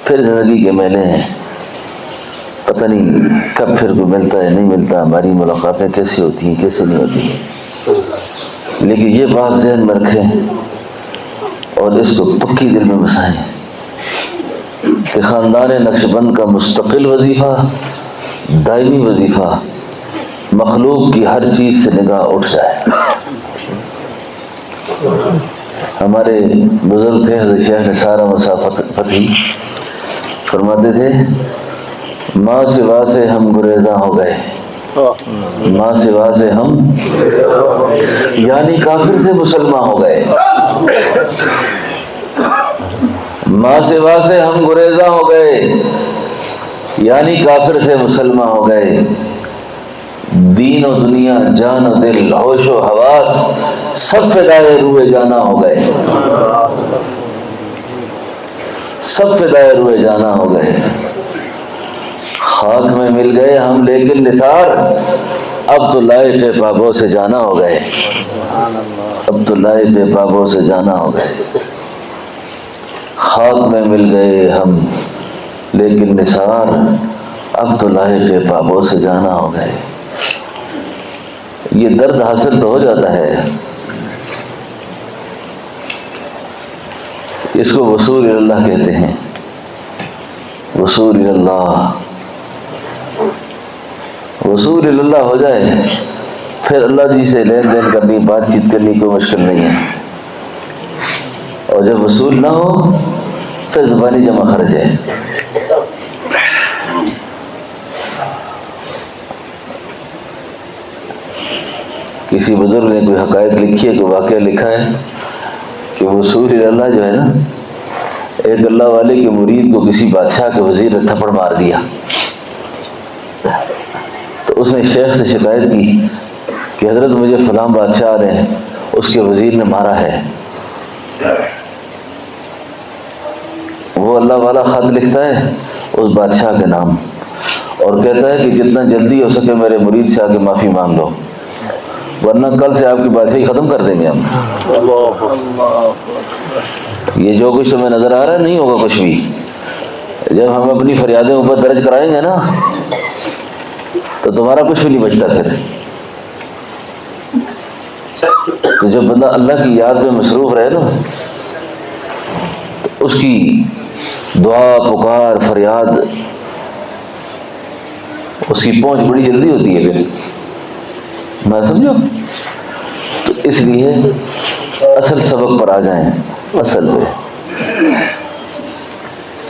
پھر زندگی کے میلے ہیں، پتہ نہیں کب پھر کوئی ملتا ہے نہیں ملتا، ہماری ملاقاتیں کیسی ہوتی ہیں کیسے نہیں ہوتی ہیں۔ لیکن یہ بات ذہن میں رکھیں اور اس کو پکی دل میں بسائیں کہ خاندان نقشبند کا مستقل وظیفہ، دائمی وظیفہ، مخلوق کی ہر چیز سے نگاہ اٹھ جائے۔ ہمارے بزرگ تھے حضرت شیخ نثار احمد فتحی، فرماتے تھے ماں سوا سے ہم گریزاں ہو گئے، ماں سوا سے ہم یعنی کافر سے مسلمان ہو گئے، ماں سوا سے ہم گریزاں ہو گئے یعنی کافر سے مسلمان ہو گئے، دین و دنیا جان و دل ہوش و حواس سب فدائے روئے جانا ہو گئے، سب فدائے روئے جانا ہو گئے۔ خاک میں مل گئے ہم لیکن نثار، اب تو لائق پابوں سے جانا ہو گئے، اب تو لائق پابوں سے جانا ہو گئے۔ خاک میں مل گئے ہم لیکن نثار، اب تو لائق پابوں سے جانا ہو گئے۔ یہ درد حاصل تو ہو جاتا ہے، اس کو وصول اللہ کہتے ہیں، وصول اللہ، وصول اللہ ہو جائے پھر اللہ جی سے لین دین کرنی، بات چیت کرنی کوئی مشکل نہیں ہے، اور جب وصول نہ ہو پھر زبانی جمع خرچ ہے۔ کسی بزرگ نے کوئی حقائق لکھی ہے، کوئی واقعہ لکھا ہے کہ وصول اللہ جو ہے نا، ایک اللہ والے کے مرید کو کسی بادشاہ کے وزیر نے تھپڑ مار دیا، تو اس نے شیخ سے شکایت کی کہ حضرت مجھے فلاں بادشاہ نے اس کے وزیر نے مارا ہے۔ وہ اللہ والا خط لکھتا ہے اس بادشاہ کے نام اور کہتا ہے کہ جتنا جلدی ہو سکے میرے مرید سے آ کے معافی مانگ لو، ورنہ کل سے آپ کی بادشاہی ختم کر دیں گے ہم۔ یہ جو کچھ تمہیں نظر آ رہا ہے نہیں ہوگا کچھ بھی، جب ہم اپنی فریادیں اوپر درج کرائیں گے نا تو تمہارا کچھ بھی نہیں بچتا پھر۔ تو جب بندہ اللہ کی یاد میں مصروف رہے نا تو اس کی دعا پکار فریاد اس کی پہنچ بڑی جلدی ہوتی ہے پھر، میں سمجھو۔ تو اس لیے اصل سبق پر آ جائیں، اصل پہ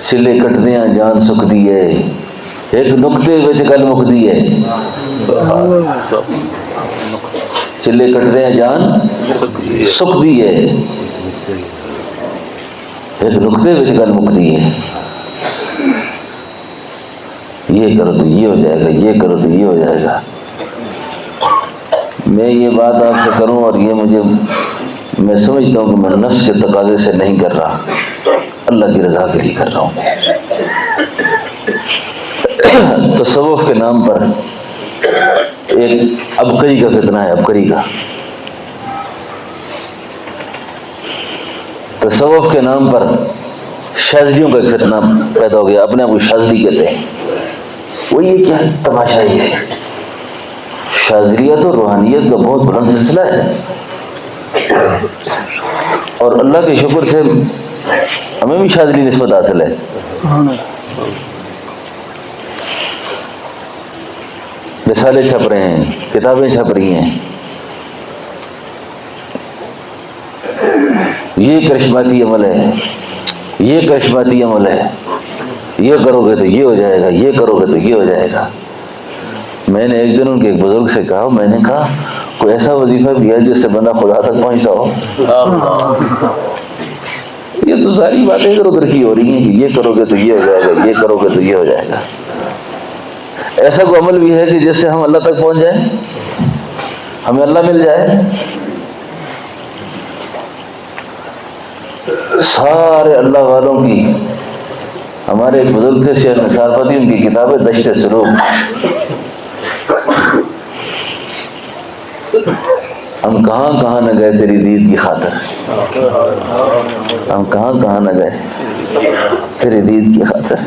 چلے کٹدیاں جان سکھ دیے، ایک نقطے وچ گل مکدی ہے، چلے کٹدیاں جان سکھ دیے، ایک نقطے وچ گل مکدی ہے۔ یہ کرو تو یہ ہو جائے گا، یہ کرو تو یہ ہو جائے گا۔ میں یہ بات آپ سے کروں اور یہ میں سمجھتا ہوں کہ میں نفس کے تقاضے سے نہیں کر رہا، اللہ کی رضا کے لیے کر رہا ہوں۔ تصوف کے نام پر ایک عبقری کا فتنہ ہے، عبقری کا۔ تصوف کے نام پر شاذلیوں کا ایک فتنہ پیدا ہو گیا، اپنے آپ کو شاذلی کہتے ہیں۔ وہ یہ کیا تماشا ہے؟ شاذلیت اور روحانیت کا بہت بلند سلسلہ ہے، اور اللہ کے شکر سے ہمیں بھی شاذلی نسبت حاصل ہے۔ رسالے چھپ رہے ہیں، کتابیں چھپ رہی ہیں، یہ کرشماتی عمل ہے، یہ کرشماتی عمل ہے، یہ کرو گے تو یہ ہو جائے گا، یہ کرو گے تو یہ ہو جائے گا۔ میں نے ایک دن ان کے ایک بزرگ سے کہا، میں نے کہا کوئی ایسا وظیفہ بھی ہے جس سے بندہ خدا تک پہنچتا ہو؟ یہ تو ساری باتیں ادھر ادھر کی ہو رہی ہیں کہ یہ کرو گے تو یہ ہو جائے گا، یہ کرو گے تو یہ ہو جائے گا۔ ایسا کوئی عمل بھی ہے کہ جس سے ہم اللہ تک پہنچ جائیں، ہمیں اللہ مل جائے؟ سارے اللہ والوں کی، ہمارے ایک بزرگ تھے شیخ نثار فتحی، ان کی کتاب ہے دشت سلوک۔ ہم کہاں کہاں نہ گئے تیری دید کی خاطر، ہم کہاں کہاں نہ گئے تیری دید کی خاطر۔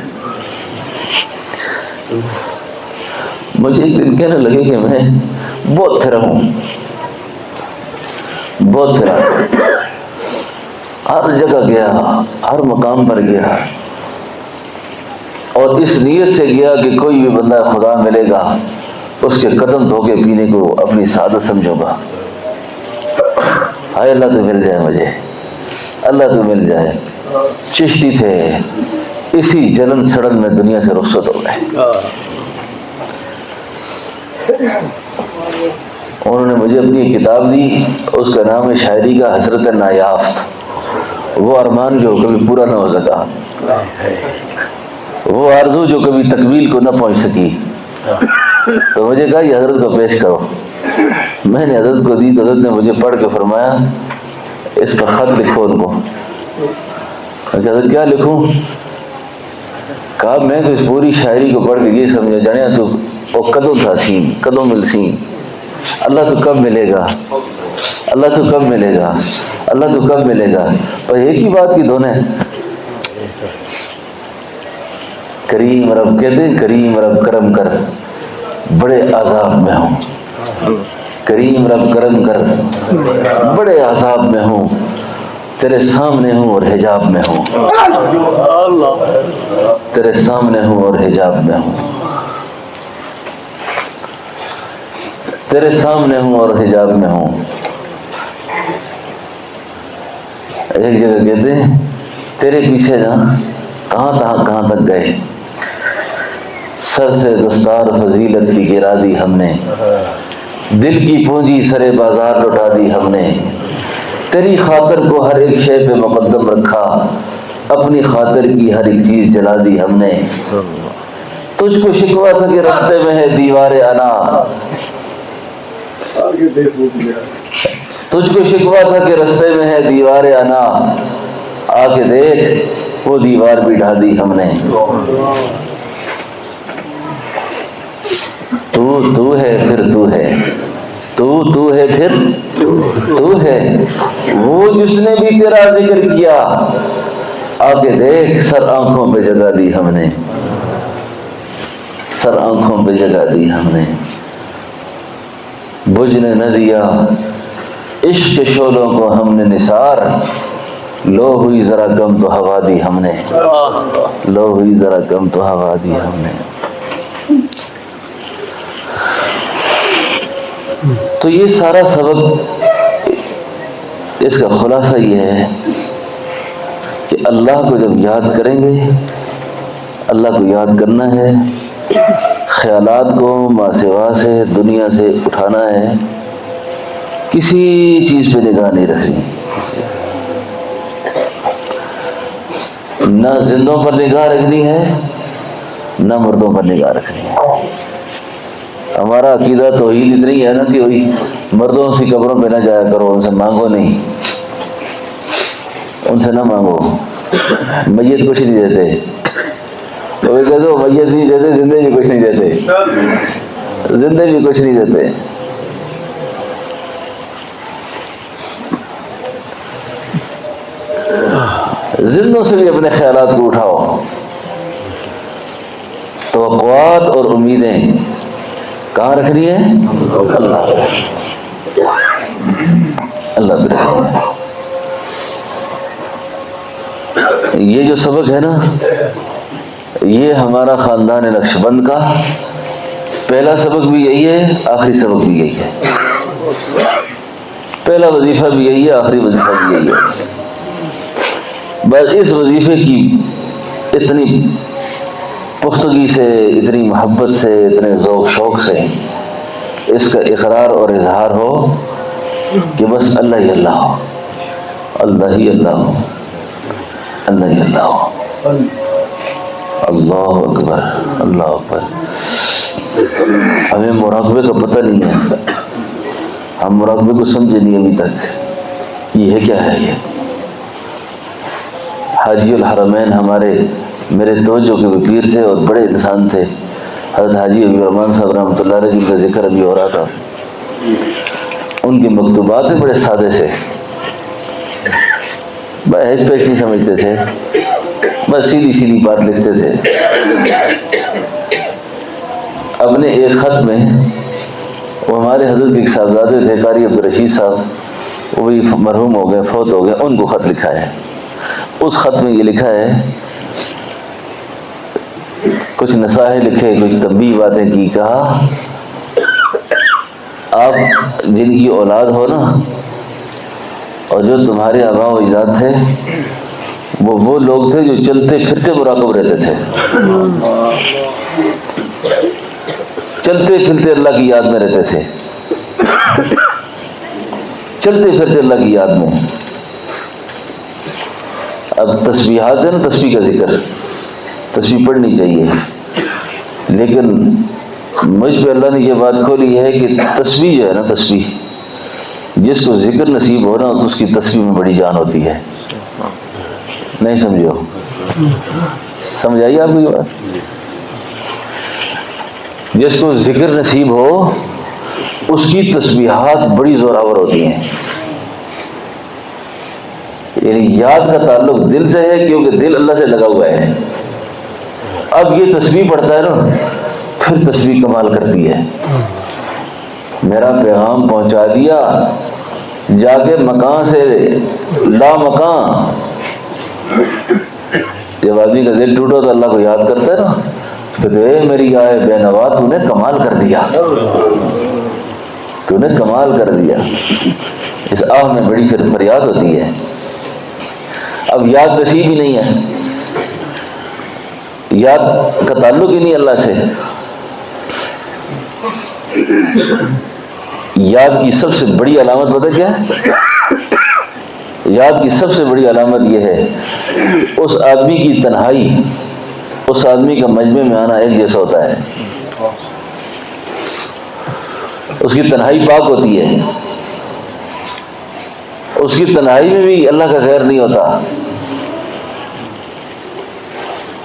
مجھے ایک دن کہنے لگے کہ میں بہت پھرا ہوں، بہت پھرا، ہر جگہ گیا، ہر مقام پر گیا، اور اس نیت سے گیا کہ کوئی بھی بندہ خدا ملے گا اس کے قدم دھو کے پینے کو اپنی سعادت سمجھوں گا۔ ہائے اللہ تو مل جائے مجھے، اللہ تو مل جائے۔ چشتی تھے، اسی جلن سڑن میں دنیا سے رخصت ہو گئے۔ انہوں نے مجھے اپنی کتاب دی، اس کا نام ہے شاعری کا حسرت نایافت، وہ ارمان جو کبھی پورا نہ ہو سکا، وہ آرزو جو کبھی تکمیل کو نہ پہنچ سکی۔ تو مجھے کہا یہ حضرت کو پیش کرو۔ میں نے حضرت کو دی تو حضرت نے مجھے پڑھ کے فرمایا اس پر خط لکھو ان کو۔ حضرت کیا لکھوں؟ کہا میں تو اس پوری شاعری کو پڑھ کے یہ سمجھا جانے تو وہ کدوں تھا سین، کدوں مل سین، اللہ تو کب ملے گا، اللہ تو کب ملے گا، اللہ تو کب ملے گا، اور ایک ہی بات کی دونوں کریم رب کہتے ہیں، کریم رب کرم کر بڑے عذاب میں ہوں، کریم رب کرم کر بڑے عذاب میں ہوں، تیرے سامنے ہوں اور حجاب میں ہوں، تیرے سامنے ہوں اور حجاب میں ہوں، تیرے سامنے ہوں اور حجاب میں ہوں۔ ایک جگہ کہتے ہیں تیرے پیچھے جا کہاں تک گئے، سر سے دستار فضیلت کی گرا دی ہم نے، دل کی پونجی سرے بازار لٹا دی ہم نے، تیری خاطر کو ہر ایک شے پہ مقدم رکھا، اپنی خاطر کی ہر ایک چیز جلا دی ہم نے، تجھ کو شکوا تھا کہ رستے میں ہے دیوار انا، تجھ کو شکوا تھا کہ رستے میں ہے دیوار انا، آ کے دیکھ وہ دیوار بھی ڈھا دی ہم نے۔ تو ہے پھر تو ہے، تو ہے پھر تو ہے، وہ جس نے بھی تیرا ذکر کیا، آ کے دیکھ سر آنکھوں پہ جگہ دی ہم نے، سر آنکھوں پہ جگہ دی ہم نے، بجھنے نہ دیا عشق کے شعلوں کو ہم نے نثار، لو ہوئی ذرا کم تو ہوا دی ہم نے، لو ہوئی ذرا کم تو ہوا دی ہم نے۔ تو یہ سارا سبق، اس کا خلاصہ یہ ہے کہ اللہ کو جب یاد کریں گے، اللہ کو یاد کرنا ہے، خیالات کو ماسوا سے دنیا سے اٹھانا ہے، کسی چیز پہ نگاہ نہیں رکھنی، نہ زندوں پر نگاہ رکھنی ہے نہ مردوں پر نگاہ رکھنی ہے۔ ہمارا عقیدہ توحید اتنی ہے نا کہ وہی مردوں سے قبروں پہ نہ جایا کرو، ان سے مانگو نہیں، ان سے نہ مانگو، میت کچھ نہیں دیتے، وہ کہتے ہو میت نہیں دیتے، زندے جی کچھ نہیں دیتے، زندے بھی کچھ نہیں دیتے. زندوں سے بھی اپنے خیالات کو اٹھاؤ. توقعات اور امیدیں کہاں رکھنی ہے؟ اللہ اللہ پہ رکھنی ہے. یہ جو سبق ہے نا، یہ ہمارا خاندان نقشبند کا پہلا سبق بھی یہی ہے، آخری سبق بھی یہی ہے. پہلا وظیفہ بھی یہی ہے، آخری وظیفہ بھی یہی ہے. بس اس وظیفے کی اتنی پختگی سے، اتنی محبت سے، اتنے ذوق شوق سے اس کا اقرار اور اظہار ہو کہ بس اللہ ہی اللہ ہو، اللہ ہی اللہ ہو، اللہ ہی اللہ ہو. اللہ اکبر، اللہ اکبر. ہمیں مراقبے کا پتہ نہیں ہے، ہم مراقبے کو سمجھے نہیں ابھی تک. یہ ہے کیا ہے؟ یہ حاجی الحرمین ہمارے میرے توجہ کے پیر تھے اور بڑے انسان تھے. حضرت حاجی ابی الرحمن صاحب رحمۃ اللہ علیہ جن کا ذکر ابھی ہو رہا تھا، ان کے مکتوبات بڑے سادے سے، ہیج پیش نہیں سمجھتے تھے، بس سیدھی سیدھی بات لکھتے تھے. اپنے ایک خط میں، وہ ہمارے حضرت کے ایک صاحبزادے تھے قاری عبدالرشید صاحب، وہ بھی مرحوم ہو گئے، فوت ہو گئے. ان کو خط لکھا ہے. اس خط میں یہ لکھا ہے، کچھ نصائح لکھے، کچھ تنبیہ باتیں کی. کہا آپ جن کی اولاد ہو نا، اور جو تمہارے آباء و اجداد تھے، وہ لوگ تھے جو چلتے پھرتے مراقب رہتے تھے، چلتے پھرتے اللہ کی یاد میں رہتے تھے، چلتے پھرتے اللہ کی یاد میں. اب تسبیحات ہے نا، تسبیح کا ذکر، تسبیح پڑھنی چاہیے، لیکن مجھ پہ اللہ نے یہ بات کھولی ہے کہ تسبیح جو ہے نا، تسبیح جس کو ذکر نصیب ہو نا، اس کی تسبیح میں بڑی جان ہوتی ہے. نہیں سمجھو؟ سمجھ آئی آپ کو یہ بات؟ جس کو ذکر نصیب ہو اس کی تسبیحات بڑی زوراور ہوتی ہیں. یعنی یاد کا تعلق دل سے ہے، کیونکہ دل اللہ سے لگا ہوا ہے. اب یہ تسبیح پڑھتا ہے نا، پھر تسبیح کمال کرتی ہے. میرا پیغام پہنچا دیا، جا کے مکان سے لا مکان. جب آدمی کا دل ٹوٹا تو اللہ کو یاد کرتا ہے نا، کہتے اے میری آئے بے نوا، تو نے کمال کر دیا، تو نے کمال کر دیا. اس آہ میں بڑی پھر فریاد ہوتی ہے. اب یاد نصیب ہی نہیں ہے، یاد کا تعلق ہی نہیں اللہ سے. یاد کی سب سے بڑی علامت پتہ کیا ہے؟ یاد کی سب سے بڑی علامت یہ ہے، اس آدمی کی تنہائی اس آدمی کا مجمع میں آنا ایک جیسا ہوتا ہے. اس کی تنہائی پاک ہوتی ہے، اس کی تنہائی میں بھی اللہ کا خیر نہیں ہوتا.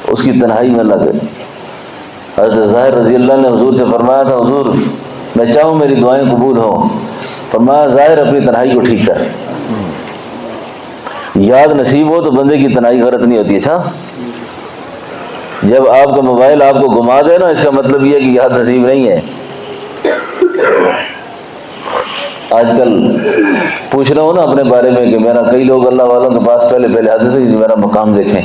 اس کی تنہائی میں اللہ کا. حضرت ظاہر رضی اللہ نے حضور سے فرمایا تھا، حضور میں چاہوں میری دعائیں قبول ہوں. فرمایا ظاہر اپنی تنہائی کو ٹھیک کر. یاد نصیب ہو تو بندے کی تنہائی غلط نہیں ہوتی. اچھا، جب آپ کا موبائل آپ کو گھما دے نا، اس کا مطلب یہ ہے کہ یاد نصیب نہیں ہے. آج کل پوچھ رہا ہوں نا اپنے بارے میں کہ میرا کئی لوگ اللہ والوں کے پاس پہلے آتے تھے، میرا مقام دیکھیں،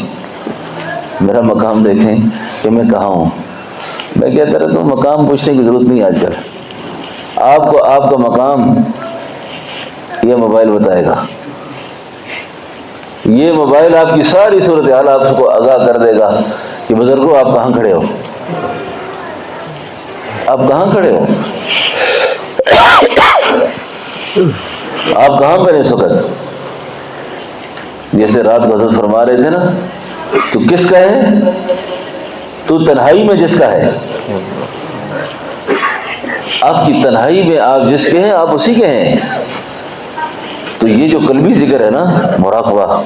میرا مقام دیکھیں کہ میں کہاں ہوں. میں کہتا رہتا ہوں مقام پوچھنے کی ضرورت نہیں. آج کل آپ کو آپ کا مقام یہ موبائل بتائے گا. یہ موبائل آپ کی ساری صورتحال آپ کو آگاہ کر دے گا کہ بزرگوں آپ کہاں کھڑے ہو، آپ کہاں کھڑے ہو، آپ کہاں پر اس وقت. جیسے رات کو حضرت فرما رہے تھے نا، تو کس کا ہے؟ تو تنہائی میں جس کا ہے. آپ کی تنہائی میں آپ جس کے ہیں، آپ اسی کے ہیں. تو یہ جو قلبی ذکر ہے نا، مراقبہ،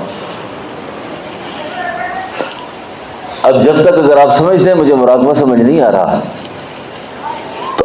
اب جب تک اگر آپ سمجھتے ہیں مجھے مراقبہ سمجھ نہیں آ رہا، تو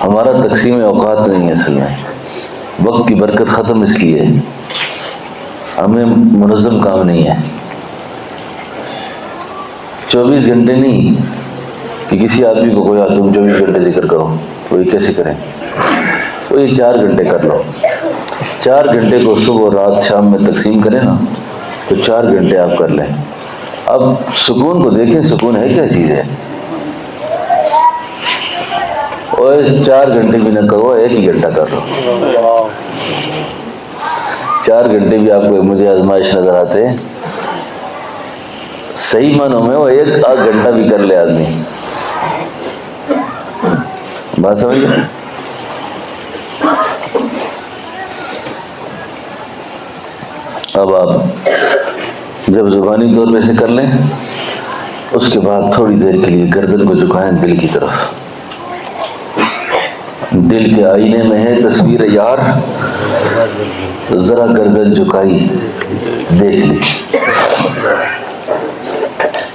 ہمارا تقسیم اوقات نہیں ہے اصل میں، وقت کی برکت ختم اس لیے ہمیں منظم کام نہیں ہے۔ 24 گھنٹے نہیں کہ کسی آدمی کو کوئی تم 24 گھنٹے ذکر کرو، وہ یہ کیسے کریں؟ وہ یہ 4 گھنٹے کر لو، 4 گھنٹے کو صبح رات شام میں تقسیم کریں نا تو 4 گھنٹے آپ کر لیں۔ اب سکون کو دیکھیں، سکون ہے کیا چیز ہے؟ اور 4 گھنٹے بھی نہ کرو، 1 ہی گھنٹہ کر لو۔ 4 گھنٹے بھی آپ کو مجھے آزمائش نظر آتے ہیں، صحیح معنوں میں وہ 1 آدھ گھنٹہ بھی کر لے آدمی، بات سمجھ گئے؟ اب آپ جب زبانی طور پہ سے کر لیں، اس کے بعد تھوڑی دیر کے لیے گردن کو جھکائیں دل کی طرف۔ دل کے آئینے میں ہے تصویر یار، ذرا گردن جھکائی دیکھ لی،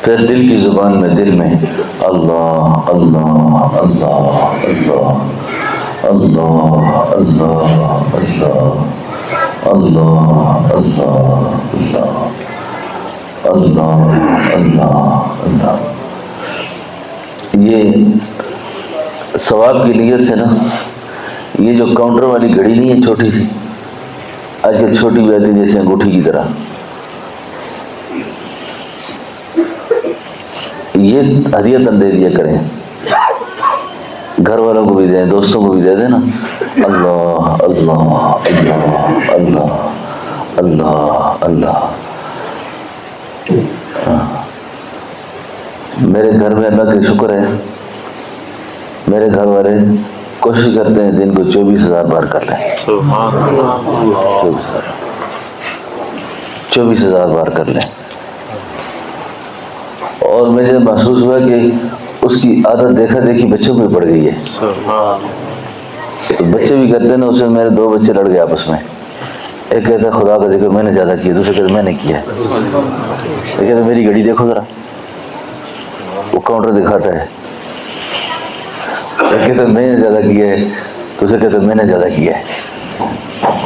پھر دل کی زبان میں دل میں اللہ اللہ اللہ اللہ اللہ اللہ اللہ اللہ اللہ اللہ اللہ اللہ۔ یہ ثواب کی نیت سے نا، یہ جو کاؤنٹر والی گھڑی نہیں ہے چھوٹی سی، آج کل چھوٹی بھی آتی ہے جیسے انگوٹھی کی طرح، یہ ہدیتاً دے دیا کریں، گھر والوں کو بھی دیں، دوستوں کو بھی دے دیں نا۔ اللہ اللہ اللہ اللہ اللہ اللہ۔ میرے گھر میں اللہ کا شکر ہے، میرے گھر والے کوشش کرتے ہیں دن کو 24,000 بار کر لیں، 24,000 بار کر لیں۔ اور مجھے محسوس ہوا کہ اس کی عادت دیکھا دیکھی بچوں کو پڑ گئی ہے، تو بچے بھی کرتے ہیں نا۔ اس میں میرے 2 بچے لڑ گئے آپس میں، ایک کہتا ہے خدا کا ذکر میں نے زیادہ کیا، دوسرے کہتا ہے میں نے کیا، ایک کہتا ہے میری گھڑی دیکھو ذرا، وہ کاؤنٹر دکھاتا ہے، ایک کہتا ہے میں نے زیادہ کیا ہے، دوسرے کہتا ہے میں نے زیادہ کیا ہے۔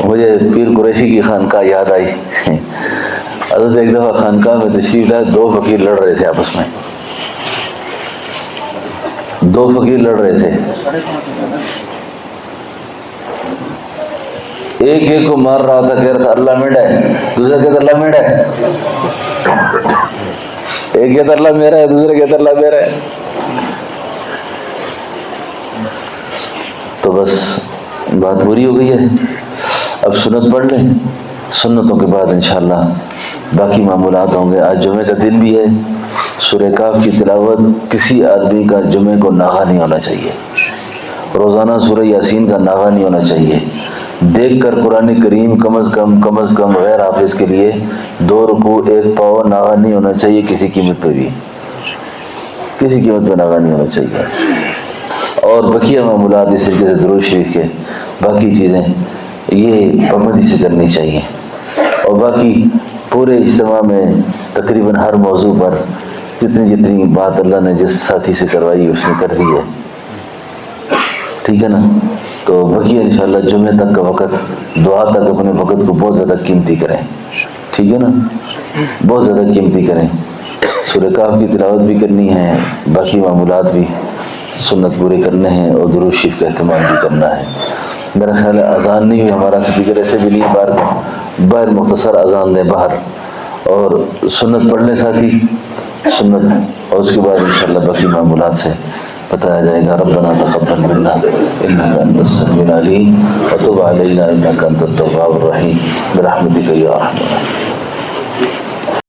مجھے پیر قریشی کی خانقاہ یاد آئی۔ حضرت ایک دفعہ خانقاہ میں تشریف لائے، 2 فقیر لڑ رہے تھے آپس میں، 2 فقیر لڑ رہے تھے، ایک کو مار رہا تھا، کہہ رہا تھا اللہ میرا ہے، دوسرا کہتا اللہ میرا ہے، ایک کہتا اللہ میرا ہے، دوسرا کہتا اللہ میرا ہے۔ تو بس بات پوری ہو گئی ہے، اب سنت پڑھ لیں، سنتوں کے بعد انشاءاللہ باقی معمولات ہوں گے۔ آج جمعے کا دن بھی ہے، سورہ کاف کی تلاوت کسی آدمی کا جمعے کو ناغہ نہیں ہونا چاہیے، روزانہ سورہ یاسین کا ناغہ نہیں ہونا چاہیے۔ دیکھ کر قرآن کریم کم از کم غیر حافظ کے لیے 2 رکوع 1 پاؤ ناغہ نہیں ہونا چاہیے، کسی قیمت پہ بھی، کسی قیمت پہ ناغہ نہیں ہونا چاہیے۔ اور بقیہ معمولات اس طریقے سے درود شریف کے باقی چیزیں یہ پابندی سے کرنی چاہیے۔ اور باقی پورے اجتماع میں تقریباً ہر موضوع پر جتنی بات اللہ نے جس ساتھی سے کروائی اس نے کر دی ہے، ٹھیک ہے نا؟ تو بقیہ انشاءاللہ جمعے تک کا وقت، دعا تک اپنے وقت کو بہت زیادہ قیمتی کریں، ٹھیک ہے نا؟ بہت زیادہ قیمتی کریں۔ سورہ کاف کی تلاوت بھی کرنی ہے، باقی معمولات بھی سنت پورے کرنے ہیں، اور درود شریف کا اہتمام بھی کرنا ہے۔ میرا خیال ہے اذان نہیں ہوئی، ہمارا سپیکر ایسے بھی نہیں، باہر مختصر اذان دیں باہر، اور سنت پڑھنے ساتھی سنت، اور اس کے بعد انشاءاللہ باقی معمولات سے بتایا جائے گا۔ ربنا تقبل منا انک انت السمیع العلیم وتب علینا انک انت التواب الرحیم برحمتک یا ارحم الراحمین۔